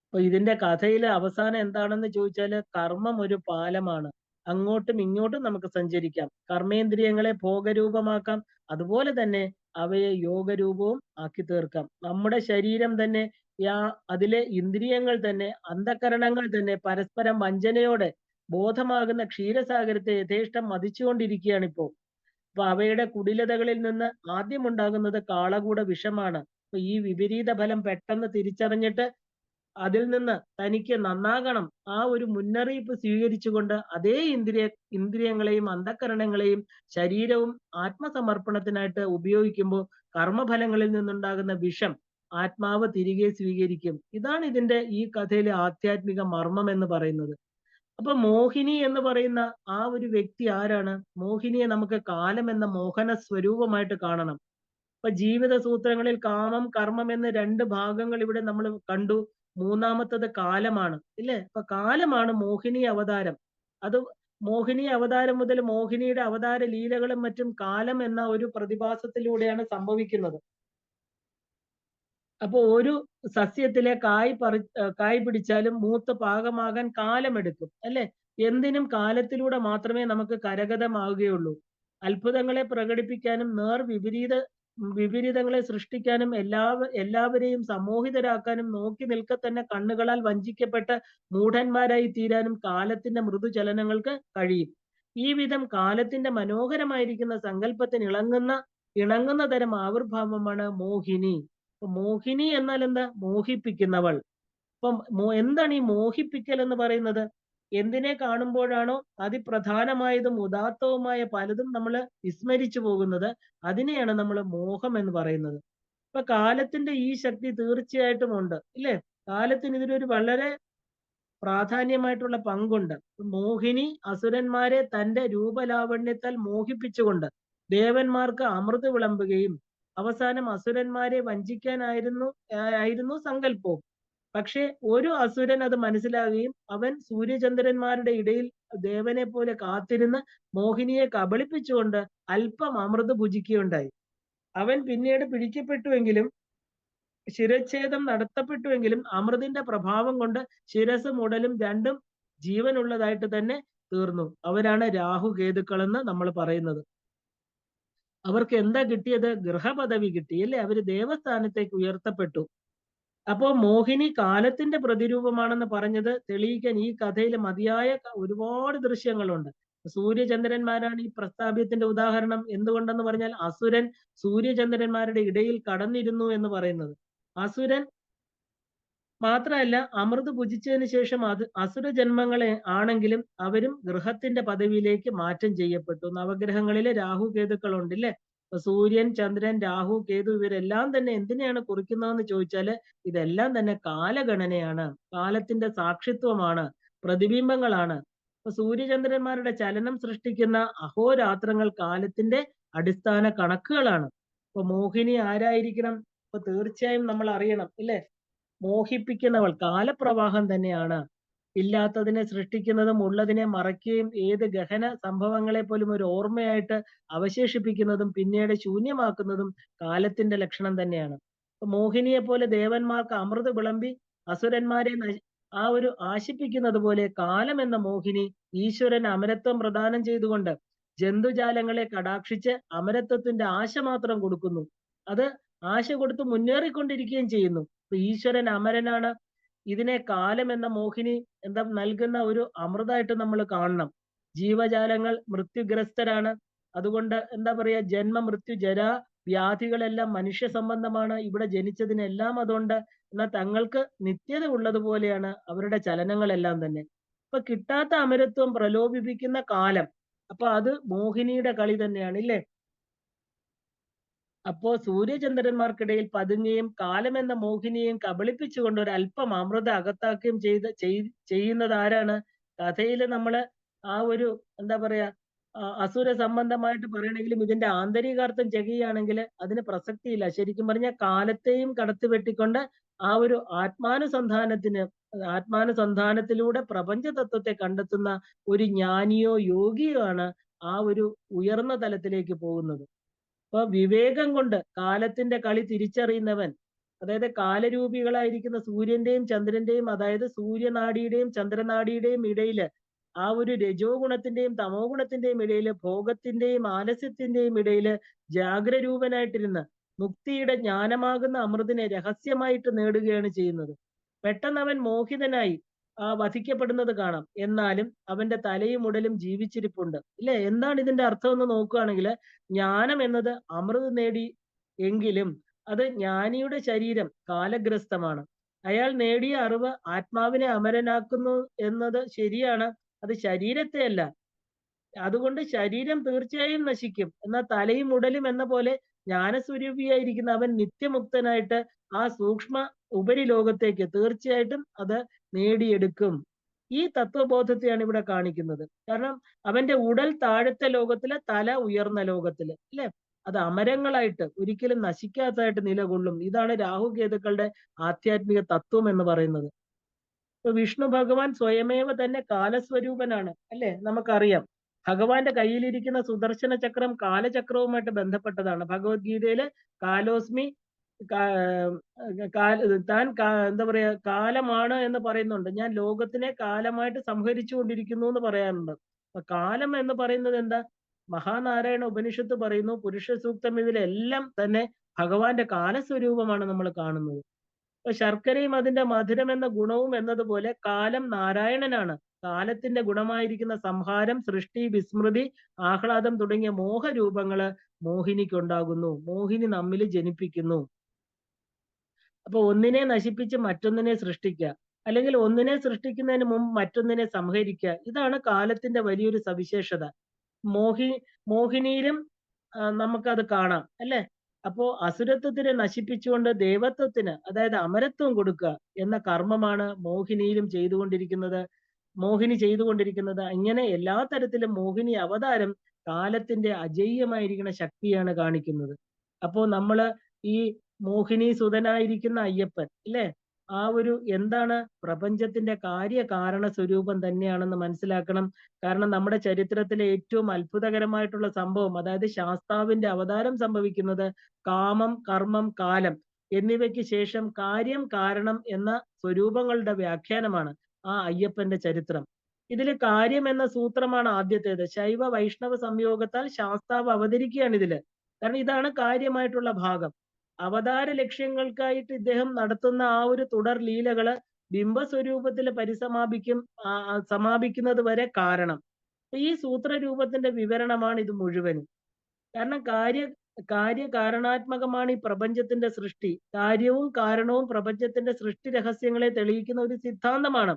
S1: അപ്പൊ ഇതിന്റെ കഥയിലെ അവസാനം എന്താണെന്ന് ചോദിച്ചാല്, കർമ്മം ഒരു പാലമാണ്. അങ്ങോട്ടും ഇങ്ങോട്ടും നമുക്ക് സഞ്ചരിക്കാം. കർമ്മേന്ദ്രിയങ്ങളെ ഭോഗരൂപമാക്കാം. അതുപോലെ തന്നെ അവയെ യോഗരൂപവും ആക്കി തീർക്കാം. നമ്മുടെ ശരീരം തന്നെ അതിലെ ഇന്ദ്രിയങ്ങൾ തന്നെ അന്ധകരണങ്ങൾ തന്നെ പരസ്പരം വഞ്ചനയോടെ ബോധമാകുന്ന ക്ഷീരസാഗരത്തെ യഥേഷ്ടം മതിച്ചുകൊണ്ടിരിക്കുകയാണ് ഇപ്പോ. അപ്പൊ അവയുടെ കുടിലതകളിൽ നിന്ന് ആദ്യം ഉണ്ടാകുന്നത് കാളകൂട വിഷമാണ്. അപ്പൊ ഈ വിപരീത ഫലം പെട്ടെന്ന് തിരിച്ചറിഞ്ഞിട്ട് അതിൽ നിന്ന് തനിക്ക് നന്നാകണം ആ ഒരു മുന്നറിയിപ്പ് സ്വീകരിച്ചുകൊണ്ട് അതേ ഇന്ദ്രിയങ്ങളെയും അന്ധകരണങ്ങളെയും ശരീരവും ആത്മസമർപ്പണത്തിനായിട്ട് ഉപയോഗിക്കുമ്പോൾ കർമ്മഫലങ്ങളിൽ നിന്നുണ്ടാകുന്ന വിഷം ആത്മാവ് തിരികെ സ്വീകരിക്കും. ഇതാണ് ഇതിന്റെ ഈ കഥയിലെ ആധ്യാത്മിക മർമ്മം എന്ന് പറയുന്നത്. അപ്പൊ മോഹിനി എന്ന് പറയുന്ന ആ ഒരു വ്യക്തി ആരാണ്? മോഹിനിയെ നമുക്ക് കാലം എന്ന മോഹന സ്വരൂപമായിട്ട് കാണണം. അപ്പൊ ജീവിത സൂത്രങ്ങളിൽ കാമം കർമ്മം എന്ന രണ്ട് ഭാഗങ്ങൾ ഇവിടെ നമ്മൾ കണ്ടു. മൂന്നാമത്തത് കാലമാണ് ഇല്ലേ? അപ്പൊ കാലമാണ് മോഹിനി അവതാരം. അത് മോഹിനി അവതാരം മുതൽ മോഹിനിയുടെ അവതാര ലീലകളും മറ്റും കാലം എന്ന ഒരു പ്രതിഭാസത്തിലൂടെയാണ് സംഭവിക്കുന്നത്. അപ്പൊ ഒരു സസ്യത്തിലെ കായ് പിടിച്ചാലും മൂത്ത് പാകമാകാൻ കാലമെടുക്കും അല്ലെ? എന്തിനും കാലത്തിലൂടെ മാത്രമേ നമുക്ക് കരഗതമാവുകയുള്ളൂ. അത്ഭുതങ്ങളെ പ്രകടിപ്പിക്കാനും വിപരീത വിപരീതങ്ങളെ സൃഷ്ടിക്കാനും എല്ലാവരെയും സമ്മോഹിതരാക്കാനും നോക്കി നിൽക്കെ തന്നെ കണ്ണുകളാൽ വഞ്ചിക്കപ്പെട്ട് മൂഢന്മാരായി തീരാനും കാലത്തിന്റെ മൃദുചലനങ്ങൾക്ക് കഴിയും. ഈ വിധം കാലത്തിന്റെ മനോഹരമായിരിക്കുന്ന സങ്കല്പത്തിന് ഇണങ്ങുന്ന തരം ആവിർഭാവമാണ് മോഹിനി. അപ്പൊ മോഹിനി എന്നാൽ എന്താ? മോഹിപ്പിക്കുന്നവൾ. അപ്പം എന്താണ് ഈ മോഹിപ്പിക്കൽ എന്ന് പറയുന്നത്? എന്തിനെ കാണുമ്പോഴാണോ അതിപ്രധാനമായതും ഉദാത്തവുമായ പലതും നമ്മൾ വിസ്മരിച്ചു പോകുന്നത്, അതിനെയാണ് നമ്മൾ മോഹം എന്ന് പറയുന്നത്. ഇപ്പൊ കാലത്തിന്റെ ഈ ശക്തി തീർച്ചയായിട്ടും ഉണ്ട്, ഇല്ലേ? കാലത്തിന് ഇതിനൊരു വളരെ പ്രാധാന്യമായിട്ടുള്ള പങ്കുണ്ട്. മോഹിനി അസുരന്മാരെ തന്റെ രൂപലാവണ്യത്താൽ മോഹിപ്പിച്ചുകൊണ്ട് ദേവന്മാർക്ക് അമൃത് വിളമ്പുകയും അവസാനം അസുരന്മാരെ വഞ്ചിക്കാനായിരുന്നു സങ്കല്പവും. പക്ഷേ ഒരു അസുരൻ അത് മനസ്സിലാകുകയും അവൻ സൂര്യചന്ദ്രന്മാരുടെ ഇടയിൽ ദേവനെ പോലെ കാത്തിരുന്ന് മോഹിനിയെ കബളിപ്പിച്ചുകൊണ്ട് അല്പം അമൃത് ഭുജിക്കുകയുണ്ടായി. അവൻ പിന്നീട് പിടിക്കപ്പെട്ടുവെങ്കിലും ശിരച്ഛേദം നടത്തപ്പെട്ടുവെങ്കിലും അമൃതിന്റെ പ്രഭാവം കൊണ്ട് ശിരസും ഉടലും രണ്ടും ജീവനുള്ളതായിട്ട് തന്നെ തീർന്നു. അവരാണ് രാഹുകേതുക്കൾ എന്ന് നമ്മൾ പറയുന്നത്. അവർക്ക് എന്താ കിട്ടിയത്? ഗൃഹപദവി കിട്ടി, അല്ലേ? അവര് ദേവസ്ഥാനത്തേക്ക് ഉയർത്തപ്പെട്ടു. അപ്പോ മോഹിനി കാലത്തിന്റെ പ്രതിരൂപമാണെന്ന് പറഞ്ഞത് തെളിയിക്കാൻ ഈ കഥയിൽ മതിയായ ഒരുപാട് ദൃശ്യങ്ങളുണ്ട്. സൂര്യചന്ദ്രന്മാരാണ് ഈ പ്രസ്താവ്യത്തിന്റെ ഉദാഹരണം. എന്തുകൊണ്ടെന്ന് പറഞ്ഞാൽ അസുരൻ സൂര്യചന്ദ്രന്മാരുടെ ഇടയിൽ കടന്നിരുന്നു എന്ന് പറയുന്നത്. അസുരൻ മാത്രമല്ല, അമൃത് ഭുജിച്ചതിന് ശേഷം അസുര ജന്മങ്ങളെ ആണെങ്കിലും അവരും ഗൃഹത്തിന്റെ പദവിയിലേക്ക് മാറ്റം ചെയ്യപ്പെട്ടു. നവഗ്രഹങ്ങളിലെ രാഹു കേതുക്കൾ ഉണ്ടല്ലേ? സൂര്യൻ, ചന്ദ്രൻ, രാഹു, കേതു ഇവരെല്ലാം തന്നെ എന്തിനെയാണ് കുറിക്കുന്നതെന്ന് ചോദിച്ചാല് ഇതെല്ലാം തന്നെ കാലഗണനയാണ്, കാലത്തിന്റെ സാക്ഷിത്വമാണ്, പ്രതിബിംബങ്ങളാണ്. സൂര്യചന്ദ്രന്മാരുടെ ചലനം സൃഷ്ടിക്കുന്ന അഹോരാത്രങ്ങൾ കാലത്തിന്റെ അടിസ്ഥാന കണക്കുകളാണ്. ഇപ്പൊ മോഹിനി ആരായിരിക്കണം? ഇപ്പൊ തീർച്ചയായും നമ്മൾ അറിയണം, ഇല്ലേ? മോഹിപ്പിക്കുന്നവൾ കാലപ്രവാഹം തന്നെയാണ്. ഇല്ലാത്തതിനെ സൃഷ്ടിക്കുന്നതും ഉള്ളതിനെ മറയ്ക്കുകയും ഏത് ഗഹന സംഭവങ്ങളെ പോലും ഒരു ഓർമ്മയായിട്ട് അവശേഷിപ്പിക്കുന്നതും പിന്നീട് ശൂന്യമാക്കുന്നതും കാലത്തിന്റെ ലക്ഷണം തന്നെയാണ്. മോഹിനിയെ പോലെ ദേവന്മാർക്ക് അമൃത് വിളമ്പി അസുരന്മാരെ ആ ഒരു ആശിപ്പിക്കുന്നത് പോലെ കാലം എന്ന മോഹിനി ഈശ്വരൻ അമരത്വം പ്രദാനം ചെയ്തുകൊണ്ട് ജന്തുജാലങ്ങളെ കടാക്ഷിച്ച് അമരത്വത്തിന്റെ ആശ മാത്രം കൊടുക്കുന്നു. അത് ആശ കൊടുത്ത് മുന്നേറിക്കൊണ്ടിരിക്കുകയും ചെയ്യുന്നു. ഈശ്വരൻ അമരനാണ്. ഇതിനെ കാലം എന്ന മോഹിനി എന്താ നൽകുന്ന ഒരു അമൃതായിട്ട് നമ്മൾ കാണണം. ജീവജാലങ്ങൾ മൃത്യുഗ്രസ്തരാണ്. അതുകൊണ്ട് എന്താ പറയാ, ജന്മ മൃത്യു ജരാ വ്യാധികളെല്ലാം മനുഷ്യ സംബന്ധമാണ്. ഇവിടെ ജനിച്ചതിനെല്ലാം അതുകൊണ്ട്. എന്നാൽ തങ്ങൾക്ക് നിത്യത ഉള്ളതുപോലെയാണ് അവരുടെ ചലനങ്ങളെല്ലാം തന്നെ. അപ്പൊ കിട്ടാത്ത അമരത്വം പ്രലോഭിപ്പിക്കുന്ന കാലം, അപ്പൊ അത് മോഹിനിയുടെ കളി തന്നെയാണ്, ഇല്ലേ? അപ്പോ സൂര്യചന്ദ്രന്മാർക്കിടയിൽ പതുങ്ങുകയും കാലമെന്ന മോഹിനിയെയും കബളിപ്പിച്ചുകൊണ്ട് ഒരു അല്പം അമൃത അകത്താക്കുകയും ചെയ്യുന്നത് ആരാണ്? കഥയിൽ നമ്മള് ആ ഒരു എന്താ പറയാ അസുര സംബന്ധമായിട്ട് പറയണെങ്കിലും ഇതിന്റെ ആന്തരികാർത്ഥം ചെയ്യുകയാണെങ്കിൽ അതിന് പ്രസക്തിയില്ല. ശരിക്കും പറഞ്ഞാൽ കാലത്തെയും കടത്തി വെട്ടിക്കൊണ്ട് ആ ഒരു ആത്മാനുസന്ധാനത്തിലൂടെ പ്രപഞ്ച തത്വത്തെ കണ്ടെത്തുന്ന ഒരു ജ്ഞാനിയോ യോഗിയോ ആണ് ആ ഒരു ഉയർന്ന തലത്തിലേക്ക് പോകുന്നത്. അപ്പൊ വിവേകം കൊണ്ട് കാലത്തിന്റെ കളി തിരിച്ചറിയുന്നവൻ, അതായത് കാലരൂപികളായിരിക്കുന്ന സൂര്യന്റെയും ചന്ദ്രന്റെയും, അതായത് സൂര്യനാഡിയുടെയും ചന്ദ്രനാഡിയുടെയും ഇടയില് ആ ഒരു രജോ ഗുണത്തിന്റെയും തമോ ഗുണത്തിന്റെയും ഇടയില് ഭോഗത്തിന്റെയും ആലസ്യത്തിന്റെയും ഇടയില് ജാഗ്രരൂപനായിട്ടിരുന്ന് മുക്തിയുടെ ജ്ഞാനമാകുന്ന അമൃതിനെ രഹസ്യമായിട്ട് നേടുകയാണ് ചെയ്യുന്നത്. പെട്ടെന്ന് അവൻ മോഹിതനായി വധിക്കപ്പെടുന്നത് കാണാം. എന്നാലും അവന്റെ തലയും ഉടലും ജീവിച്ചിരിപ്പുണ്ട്, ഇല്ലേ? എന്താണ് ഇതിന്റെ അർത്ഥം എന്ന് നോക്കുകയാണെങ്കിൽ, ജ്ഞാനം എന്നത് അമൃത് നേടി എങ്കിലും അത് ജ്ഞാനിയുടെ ശരീരം കാലഗ്രസ്തമാണ്. അയാൾ നേടിയ അറിവ് ആത്മാവിനെ അമരനാക്കുന്നു എന്നത് ശരിയാണ്. അത് ശരീരത്തെ അല്ല. അതുകൊണ്ട് ശരീരം തീർച്ചയായും നശിക്കും. എന്നാൽ തലയും ഉടലും എന്ന പോലെ ജ്ഞാനസ്വരൂപിയായിരിക്കുന്ന അവൻ നിത്യമുക്തനായിട്ട് ആ സൂക്ഷ്മ ഉപരിലോകത്തേക്ക് തീർച്ചയായിട്ടും അത് നേടിയെടുക്കും. ഈ തത്വബോധത്തെയാണ് ഇവിടെ കാണിക്കുന്നത്. കാരണം അവന്റെ ഉടൽ താഴത്തെ ലോകത്തില്, തല ഉയർന്ന ലോകത്തില്, അല്ലെ? അത് അമരങ്ങളായിട്ട് ഒരിക്കലും നശിക്കാത്തതായിട്ട് നിലകൊള്ളും. ഇതാണ് രാഹുകേതുക്കളുടെ ആധ്യാത്മിക തത്വം എന്ന് പറയുന്നത്. ഇപ്പൊ വിഷ്ണു ഭഗവാൻ സ്വയമേവ തന്നെ കാലസ്വരൂപനാണ്, അല്ലെ? നമുക്കറിയാം. ഭഗവാന്റെ കയ്യിലിരിക്കുന്ന സുദർശന ചക്രം കാലചക്രവുമായിട്ട് ബന്ധപ്പെട്ടതാണ്. ഭഗവത്ഗീതയില് കാലോസ്മി എന്താ പറയാ, കാലമാണ് എന്ന് പറയുന്നുണ്ട്. ഞാൻ ലോകത്തിനെ കാലമായിട്ട് സംഹരിച്ചു കൊണ്ടിരിക്കുന്നു എന്ന് പറയാറുണ്ട്. അപ്പൊ കാലം എന്ന് പറയുന്നത് എന്താ? മഹാനാരായണ ഉപനിഷത്ത് പറയുന്നു, പുരുഷ സൂക്തം ഇതിലെല്ലാം തന്നെ ഭഗവാന്റെ കാലസ്വരൂപമാണ് നമ്മൾ കാണുന്നത്. അപ്പൊ ശർക്കരയും അതിന്റെ മധുരം എന്ന ഗുണവും എന്നതുപോലെ കാലം നാരായണനാണ്. കാലത്തിന്റെ ഗുണമായിരിക്കുന്ന സംഹാരം, സൃഷ്ടി, വിസ്മൃതി, ആഹ്ലാദം തുടങ്ങിയ മോഹരൂപങ്ങള് മോഹിനിക്കുണ്ടാകുന്നു. മോഹിനി നമ്മിൽ ജനിപ്പിക്കുന്നു. അപ്പൊ ഒന്നിനെ നശിപ്പിച്ച് മറ്റൊന്നിനെ സൃഷ്ടിക്കുക, അല്ലെങ്കിൽ ഒന്നിനെ സൃഷ്ടിക്കുന്നതിന് മുമ്പ് മറ്റൊന്നിനെ സംഹരിക്കുക, ഇതാണ് കാലത്തിന്റെ വലിയൊരു സവിശേഷത. മോഹി മോഹിനിയിലും നമുക്കത് കാണാം, അല്ലെ? അപ്പോ അസുരത്വത്തിനെ നശിപ്പിച്ചുകൊണ്ട് ദേവത്വത്തിന്, അതായത് അമരത്വം കൊടുക്കുക എന്ന കർമ്മമാണ് മോഹിനി ചെയ്തുകൊണ്ടിരിക്കുന്നത്. ഇങ്ങനെ എല്ലാ തരത്തിലും മോഹിനി അവതാരം കാലത്തിന്റെ അജയ്യമായിരിക്കുന്ന ശക്തിയാണ് കാണിക്കുന്നത്. അപ്പോ നമ്മള് ഈ മോഹിനി സുതനായിരിക്കുന്ന അയ്യപ്പൻ, ഇല്ലേ, ആ ഒരു എന്താണ് പ്രപഞ്ചത്തിന്റെ കാര്യകാരണ സ്വരൂപം തന്നെയാണെന്ന് മനസ്സിലാക്കണം. കാരണം നമ്മുടെ ചരിത്രത്തിലെ ഏറ്റവും അത്ഭുതകരമായിട്ടുള്ള സംഭവം, അതായത് ശാസ്താവിന്റെ അവതാരം സംഭവിക്കുന്നത് കാമം, കർമ്മം, കാലം എന്നിവയ്ക്ക് ശേഷം കാര്യം, കാരണം എന്ന സ്വരൂപങ്ങളുടെ വ്യാഖ്യാനമാണ് ആ അയ്യപ്പന്റെ ചരിത്രം. ഇതിൽ കാര്യം എന്ന സൂത്രമാണ് ആദ്യത്തേത്. ശൈവ വൈഷ്ണവ സംയോഗത്താൽ ശാസ്താവ് അവതരിക്കുകയാണ് ഇതില്. കാരണം ഇതാണ് കാര്യമായിട്ടുള്ള ഭാഗം. അവതാര ലക്ഷ്യങ്ങൾക്കായിട്ട് ഇദ്ദേഹം നടത്തുന്ന ആ ഒരു തുടർ ലീലകള് ബിംബസ്വരൂപത്തിൽ സമാപിക്കുന്നത് വരെ കാരണം. ഈ സൂത്രരൂപത്തിന്റെ വിവരണമാണ് ഇത് മുഴുവനും. കാരണം കാര്യകാരണാത്മകമാണ് ഈ പ്രപഞ്ചത്തിന്റെ സൃഷ്ടി. കാര്യവും കാരണവും പ്രപഞ്ചത്തിന്റെ സൃഷ്ടി രഹസ്യങ്ങളെ തെളിയിക്കുന്ന ഒരു സിദ്ധാന്തമാണ്.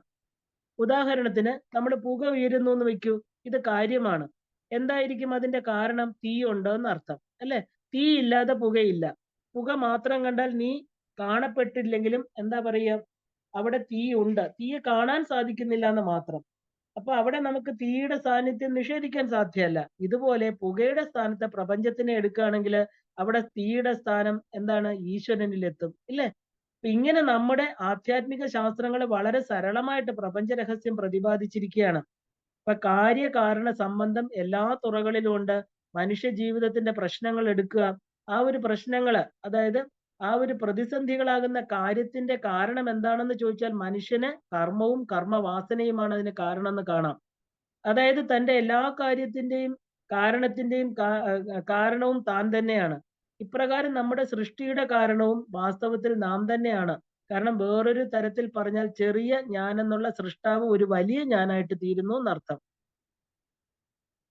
S1: ഉദാഹരണത്തിന് നമ്മൾ പുക ഉയരുന്നു എന്ന് വെക്കൂ, ഇത് കാര്യമാണ്. എന്തായിരിക്കും അതിന്റെ കാരണം? തീ ഉണ്ട് എന്നർത്ഥം, അല്ലെ? തീ ഇല്ലാതെ പുകയില്ല. പുക മാത്രം കണ്ടാൽ നീ കാണപ്പെട്ടില്ലെങ്കിലും എന്താ പറയുക, അവിടെ തീ ഉണ്ട്. തീയെ കാണാൻ സാധിക്കുന്നില്ല എന്ന് മാത്രം. അപ്പൊ അവിടെ നമുക്ക് തീയുടെ സാന്നിധ്യം നിഷേധിക്കാൻ സാധ്യമല്ല. ഇതുപോലെ പുകയുടെ സ്ഥാനത്ത് പ്രപഞ്ചത്തിനെ എടുക്കുകയാണെങ്കിൽ അവിടെ തീയുടെ സ്ഥാനം എന്താണ്? ഈശ്വരനിലെത്തും, ഇല്ലേ? ഇങ്ങനെ നമ്മുടെ ആധ്യാത്മിക ശാസ്ത്രങ്ങൾ വളരെ സരളമായിട്ട് പ്രപഞ്ച രഹസ്യം പ്രതിപാദിച്ചിരിക്കുകയാണ്. അപ്പൊ കാര്യകാരണ സംബന്ധം എല്ലാ തുറകളിലും ഉണ്ട്. മനുഷ്യ ജീവിതത്തിന്റെ പ്രശ്നങ്ങൾ എടുക്കുക, ആ ഒരു പ്രശ്നങ്ങള്, അതായത് ആ ഒരു പ്രതിസന്ധികളാകുന്ന കാര്യത്തിന്റെ കാരണം എന്താണെന്ന് ചോദിച്ചാൽ മനുഷ്യന് കർമ്മവും കർമ്മവാസനയുമാണ് അതിന് കാരണം എന്ന് കാണാം. അതായത് തന്റെ എല്ലാ കാര്യത്തിന്റെയും കാരണവും താൻ തന്നെയാണ്. ഇപ്രകാരം നമ്മുടെ സൃഷ്ടിയുടെ കാരണവും വാസ്തവത്തിൽ നാം തന്നെയാണ്. കാരണം വേറൊരു തരത്തിൽ പറഞ്ഞാൽ ചെറിയ ഞാൻ എന്നുള്ള സൃഷ്ടാവ് ഒരു വലിയ ഞാനായിട്ട് തീരുന്നു എന്നർത്ഥം.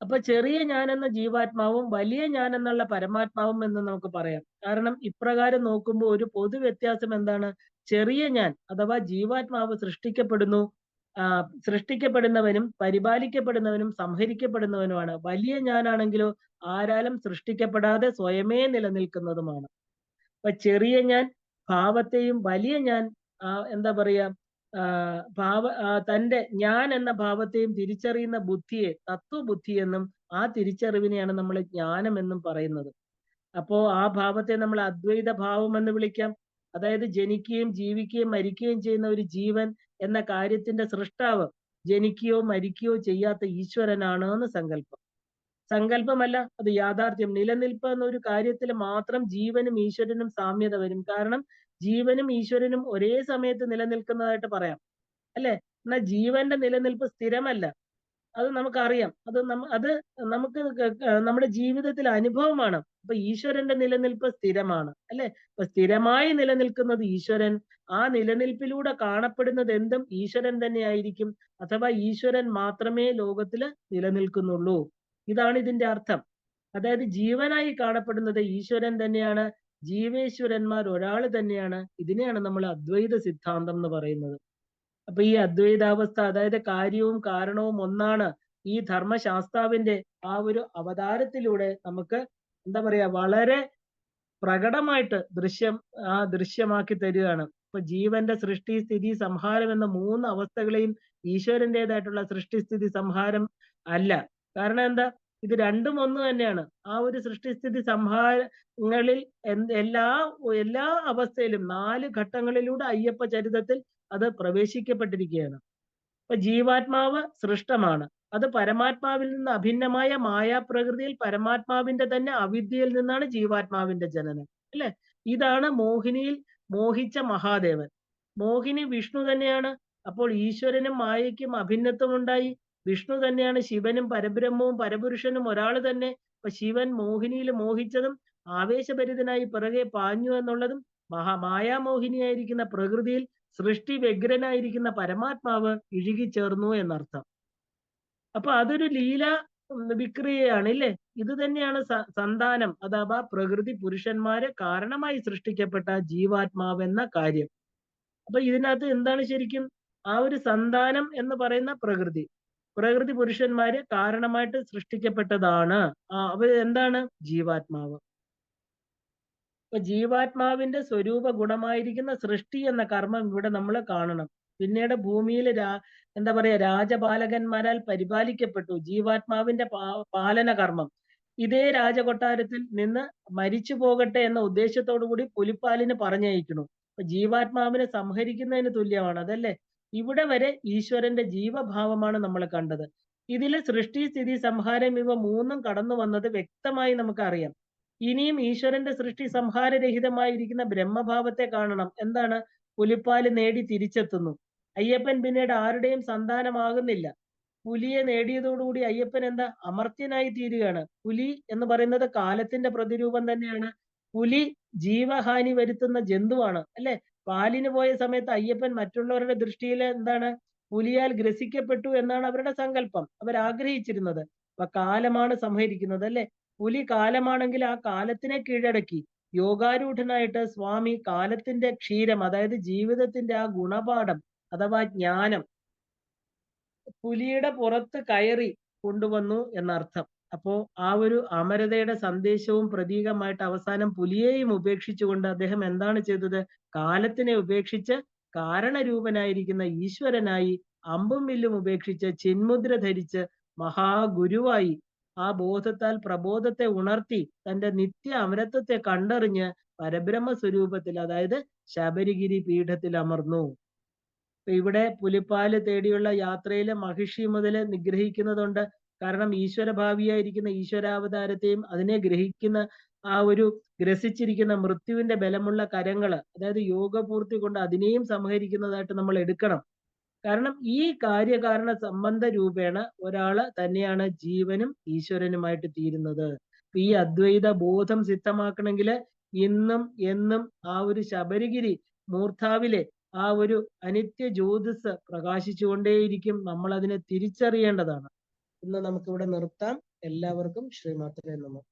S1: അപ്പൊ ചെറിയ ഞാൻ എന്ന ജീവാത്മാവും വലിയ ഞാൻ എന്നുള്ള പരമാത്മാവും എന്ന് നമുക്ക് പറയാം. കാരണം ഇപ്രകാരം നോക്കുമ്പോൾ ഒരു പൊതു വ്യത്യാസം എന്താണ്? ചെറിയ ഞാൻ അഥവാ ജീവാത്മാവ് സൃഷ്ടിക്കപ്പെടുന്നവനും പരിപാലിക്കപ്പെടുന്നവനും സംഹരിക്കപ്പെടുന്നവനുമാണ്. വലിയ ഞാനാണെങ്കിലോ ആരാലും സൃഷ്ടിക്കപ്പെടാതെ സ്വയമേ നിലനിൽക്കുന്നതുമാണ്. അപ്പൊ ചെറിയ ഞാൻ ഭാവത്തെയും വലിയ ഞാൻ എന്താ പറയാ തന്റെ ഞാൻ എന്ന ഭാവത്തെയും തിരിച്ചറിയുന്ന ബുദ്ധിയെ തത്വബുദ്ധി എന്നും ആ തിരിച്ചറിവിനെയാണ് നമ്മൾ ജ്ഞാനം എന്നും പറയുന്നത്. അപ്പോ ആ ഭാവത്തെ നമ്മൾ അദ്വൈത ഭാവം എന്ന് വിളിക്കാം. അതായത് ജനിക്കുകയും ജീവിക്കുകയും മരിക്കുകയും ചെയ്യുന്ന ഒരു ജീവൻ എന്ന കാര്യത്തിന്റെ സൃഷ്ടാവ് ജനിക്കുകയോ മരിക്കുകയോ ചെയ്യാത്ത ഈശ്വരനാണ് എന്ന് സങ്കല്പം. സങ്കല്പമല്ല, അത് യാഥാർത്ഥ്യം. നിലനിൽപ്പ് എന്നൊരു കാര്യത്തിൽ മാത്രം ജീവനും ഈശ്വരനും സാമ്യത വരും. കാരണം ജീവനും ഈശ്വരനും ഒരേ സമയത്ത് നിലനിൽക്കുന്നതായിട്ട് പറയാം, അല്ലെ? എന്നാൽ ജീവന്റെ നിലനിൽപ്പ് സ്ഥിരമല്ല. അത് നമുക്കറിയാം. അത് നമുക്ക് നമ്മുടെ ജീവിതത്തിൽ അനുഭവമാണ്. അപ്പൊ ഈശ്വരന്റെ നിലനിൽപ്പ് സ്ഥിരമാണ്, അല്ലെ? അപ്പൊ സ്ഥിരമായി നിലനിൽക്കുന്നത് ഈശ്വരൻ. ആ നിലനിൽപ്പിലൂടെ കാണപ്പെടുന്നത് എന്തും ഈശ്വരൻ തന്നെ ആയിരിക്കും. അഥവാ ഈശ്വരൻ മാത്രമേ ലോകത്തില് നിലനിൽക്കുന്നുള്ളൂ. ഇതാണ് ഇതിന്റെ അർത്ഥം. അതായത് ജീവനായി കാണപ്പെടുന്നത് ഈശ്വരൻ തന്നെയാണ്. ജീവേശ്വരന്മാർ ഒരാൾ തന്നെയാണ്. ഇതിനെയാണ് നമ്മൾ അദ്വൈത സിദ്ധാന്തം എന്ന് പറയുന്നത്. അപ്പൊ ഈ അദ്വൈതാവസ്ഥ, അതായത് കാര്യവും കാരണവും ഒന്നാണ്, ഈ ധർമ്മശാസ്താവിന്റെ ആ ഒരു അവതാരത്തിലൂടെ നമുക്ക് എന്താ പറയാ വളരെ പ്രകടമായിട്ട് ദൃശ്യമാക്കി തരികയാണ്. ഇപ്പൊ ജീവന്റെ സൃഷ്ടി, സ്ഥിതി, സംഹാരം എന്ന 3 അവസ്ഥകളെയും ഈശ്വരൻ്റെതായിട്ടുള്ള സൃഷ്ടി, സ്ഥിതി, സംഹാരം അല്ല. കാരണം എന്താ? ഇത് രണ്ടും ഒന്ന് തന്നെയാണ്. ആ ഒരു സൃഷ്ടിസ്ഥിതി സംഹാരങ്ങളിൽ എല്ലാ അവസ്ഥയിലും 4 ഘട്ടങ്ങളിലൂടെ അയ്യപ്പ ചരിതത്തിൽ അത് പ്രവേശിക്കപ്പെട്ടിരിക്കുകയാണ്. അപ്പൊ ജീവാത്മാവ് സൃഷ്ടമാണ്. അത് പരമാത്മാവിൽ നിന്ന് അഭിന്നമായ മായാപ്രകൃതിയിൽ പരമാത്മാവിന്റെ തന്നെ അവിദ്യയിൽ നിന്നാണ് ജീവാത്മാവിന്റെ ജനനം, അല്ലെ? ഇതാണ് മോഹിനിയിൽ മോഹിച്ച മഹാദേവൻ. മോഹിനി വിഷ്ണു തന്നെയാണ്. അപ്പോൾ ഈശ്വരനും മായയ്ക്കും അഭിന്നത്വം ഉണ്ടായി. വിഷ്ണു തന്നെയാണ് ശിവനും പരബ്രഹ്മവും പരപുരുഷനും ഒരാൾ തന്നെ. അപ്പൊ ശിവൻ മോഹിനിയിൽ മോഹിച്ചതും ആവേശഭരിതനായി പിറകെ പാഞ്ഞു എന്നുള്ളതും മായാമോഹിനിയായിരിക്കുന്ന പ്രകൃതിയിൽ സൃഷ്ടി വ്യഗ്രനായിരിക്കുന്ന പരമാത്മാവ് ഇഴുകിച്ചേർന്നു എന്നർത്ഥം. അപ്പൊ അതൊരു ലീല വിക്രിയയാണ് ഇല്ലേ? ഇത് തന്നെയാണ് സന്താനം അഥവാ പ്രകൃതി പുരുഷന്മാരെ കാരണമായി സൃഷ്ടിക്കപ്പെട്ട ജീവാത്മാവെന്ന കാര്യം. അപ്പൊ ഇതിനകത്ത് എന്താണ് ശരിക്കും ആ ഒരു സന്താനം എന്ന് പറയുന്ന പ്രകൃതി പുരുഷന്മാര് കാരണമായിട്ട് സൃഷ്ടിക്കപ്പെട്ടതാണ്. അവ എന്താണ്? ജീവാത്മാവ്. അപ്പൊ ജീവാത്മാവിന്റെ സ്വരൂപ ഗുണമായിരിക്കുന്ന സൃഷ്ടി എന്ന കർമ്മം ഇവിടെ നമ്മൾ കാണണം. പിന്നീട് ഭൂമിയിൽ എന്താ പറയാ രാജപാലകന്മാരാൽ പരിപാലിക്കപ്പെട്ടു ജീവാത്മാവിന്റെ പാലന കർമ്മം. ഇതേ രാജകൊട്ടാരത്തിൽ നിന്ന് മരിച്ചു പോകട്ടെ എന്ന ഉദ്ദേശത്തോടു കൂടി പുലിപ്പാലിന് പറഞ്ഞയക്കുന്നു. അപ്പൊ ജീവാത്മാവിനെ സംഹരിക്കുന്നതിന് തുല്യമാണ് അതല്ലേ? ഇവിടെ വരെ ഈശ്വരന്റെ ജീവഭാവമാണ് നമ്മൾ കണ്ടത്. ഇതില് സൃഷ്ടി സ്ഥിതി സംഹാരം ഇവ മൂന്നും കടന്നു വന്നത് വ്യക്തമായി നമുക്കറിയാം. ഇനിയും ഈശ്വരന്റെ സൃഷ്ടി സംഹാരരഹിതമായിരിക്കുന്ന ബ്രഹ്മഭാവത്തെ കാണണം. എന്താണ്? പുലിപ്പാല് നേടി തിരിച്ചെത്തുന്നു. അയ്യപ്പൻ പിന്നീട് ആരുടെയും സന്താനമാകുന്നില്ല. പുലിയെ നേടിയതോടുകൂടി അയ്യപ്പൻ എന്താ? അമർത്യനായി തീരുകയാണ്. പുലി എന്ന് പറയുന്നത് കാലത്തിന്റെ പ്രതിരൂപം തന്നെയാണ്. പുലി ജീവഹാനി വരുത്തുന്ന ജന്തുവാണ് അല്ലെ? പാലിന് പോയ സമയത്ത് അയ്യപ്പൻ മറ്റുള്ളവരുടെ ദൃഷ്ടിയിൽ എന്താണ്? പുലിയാൽ ഗ്രസിക്കപ്പെട്ടു എന്നാണ് അവരുടെ സങ്കല്പം. അവരാഗ്രഹിച്ചിരുന്നത്. അപ്പൊ കാലമാണ് സംഹരിക്കുന്നത് അല്ലെ? പുലി കാലമാണെങ്കിൽ ആ കാലത്തിനെ കീഴടക്കി യോഗാരൂഢനായിട്ട് സ്വാമി കാലത്തിന്റെ ക്ഷീരം, അതായത് ജീവിതത്തിന്റെ ആ ഗുണപാഠം അഥവാ ജ്ഞാനം പുലിയുടെ പുറത്ത് കയറി കൊണ്ടുവന്നു എന്നർത്ഥം. അപ്പോ ആ ഒരു അമരതയുടെ സന്ദേശവും പ്രതീകമായിട്ട് അവസാനം പുലിയെയും ഉപേക്ഷിച്ചുകൊണ്ട് അദ്ദേഹം എന്താണ് ചെയ്തത്? കാലത്തിനെ ഉപേക്ഷിച്ച് കാരണരൂപനായിരിക്കുന്ന ഈശ്വരനായി അമ്പും വില്ലും ഉപേക്ഷിച്ച് ചിന്മുദ്ര ധരിച്ച് മഹാഗുരുവായി ആ ബോധത്താൽ പ്രബോധത്തെ ഉണർത്തി തന്റെ നിത്യ അമരത്വത്തെ കണ്ടറിഞ്ഞ് പരബ്രഹ്മ സ്വരൂപത്തിൽ, അതായത് ശബരിഗിരി പീഠത്തിൽ അമർന്നു. ഇവിടെ പുലിപ്പാല് തേടിയുള്ള യാത്രയിലെ മഹിഷി മുതൽ നിഗ്രഹിക്കുന്നതുണ്ട്. കാരണം ഈശ്വരഭാവിയായിരിക്കുന്ന ഈശ്വരാവതാരത്തെയും അതിനെ ഗ്രഹിക്കുന്ന ആ ഒരു ഗ്രസിച്ചിരിക്കുന്ന മൃത്യുവിന്റെ ബലമുള്ള കരങ്ങള്, അതായത് യോഗപൂർത്തി കൊണ്ട് അതിനെയും സംഹരിക്കുന്നതായിട്ട് നമ്മൾ എടുക്കണം. കാരണം ഈ കാര്യകാരണ സംബന്ധ രൂപേണ ഒരാള് തന്നെയാണ് ജീവനും ഈശ്വരനുമായിട്ട് തീരുന്നത്. ഈ അദ്വൈത ബോധം സിദ്ധമാക്കണമെങ്കിൽ ഇന്നും എന്നും ആ ഒരു ശബരിഗിരി മൂർധാവിലെ ആ ഒരു അനിത്യ ജ്യോതിസ് പ്രകാശിച്ചുകൊണ്ടേയിരിക്കും. നമ്മൾ അതിനെ തിരിച്ചറിയേണ്ടതാണ്. ഇന്ന് നമുക്കിവിടെ നിർത്താം. എല്ലാവർക്കും ശ്രീമാത്രേ നമഃ.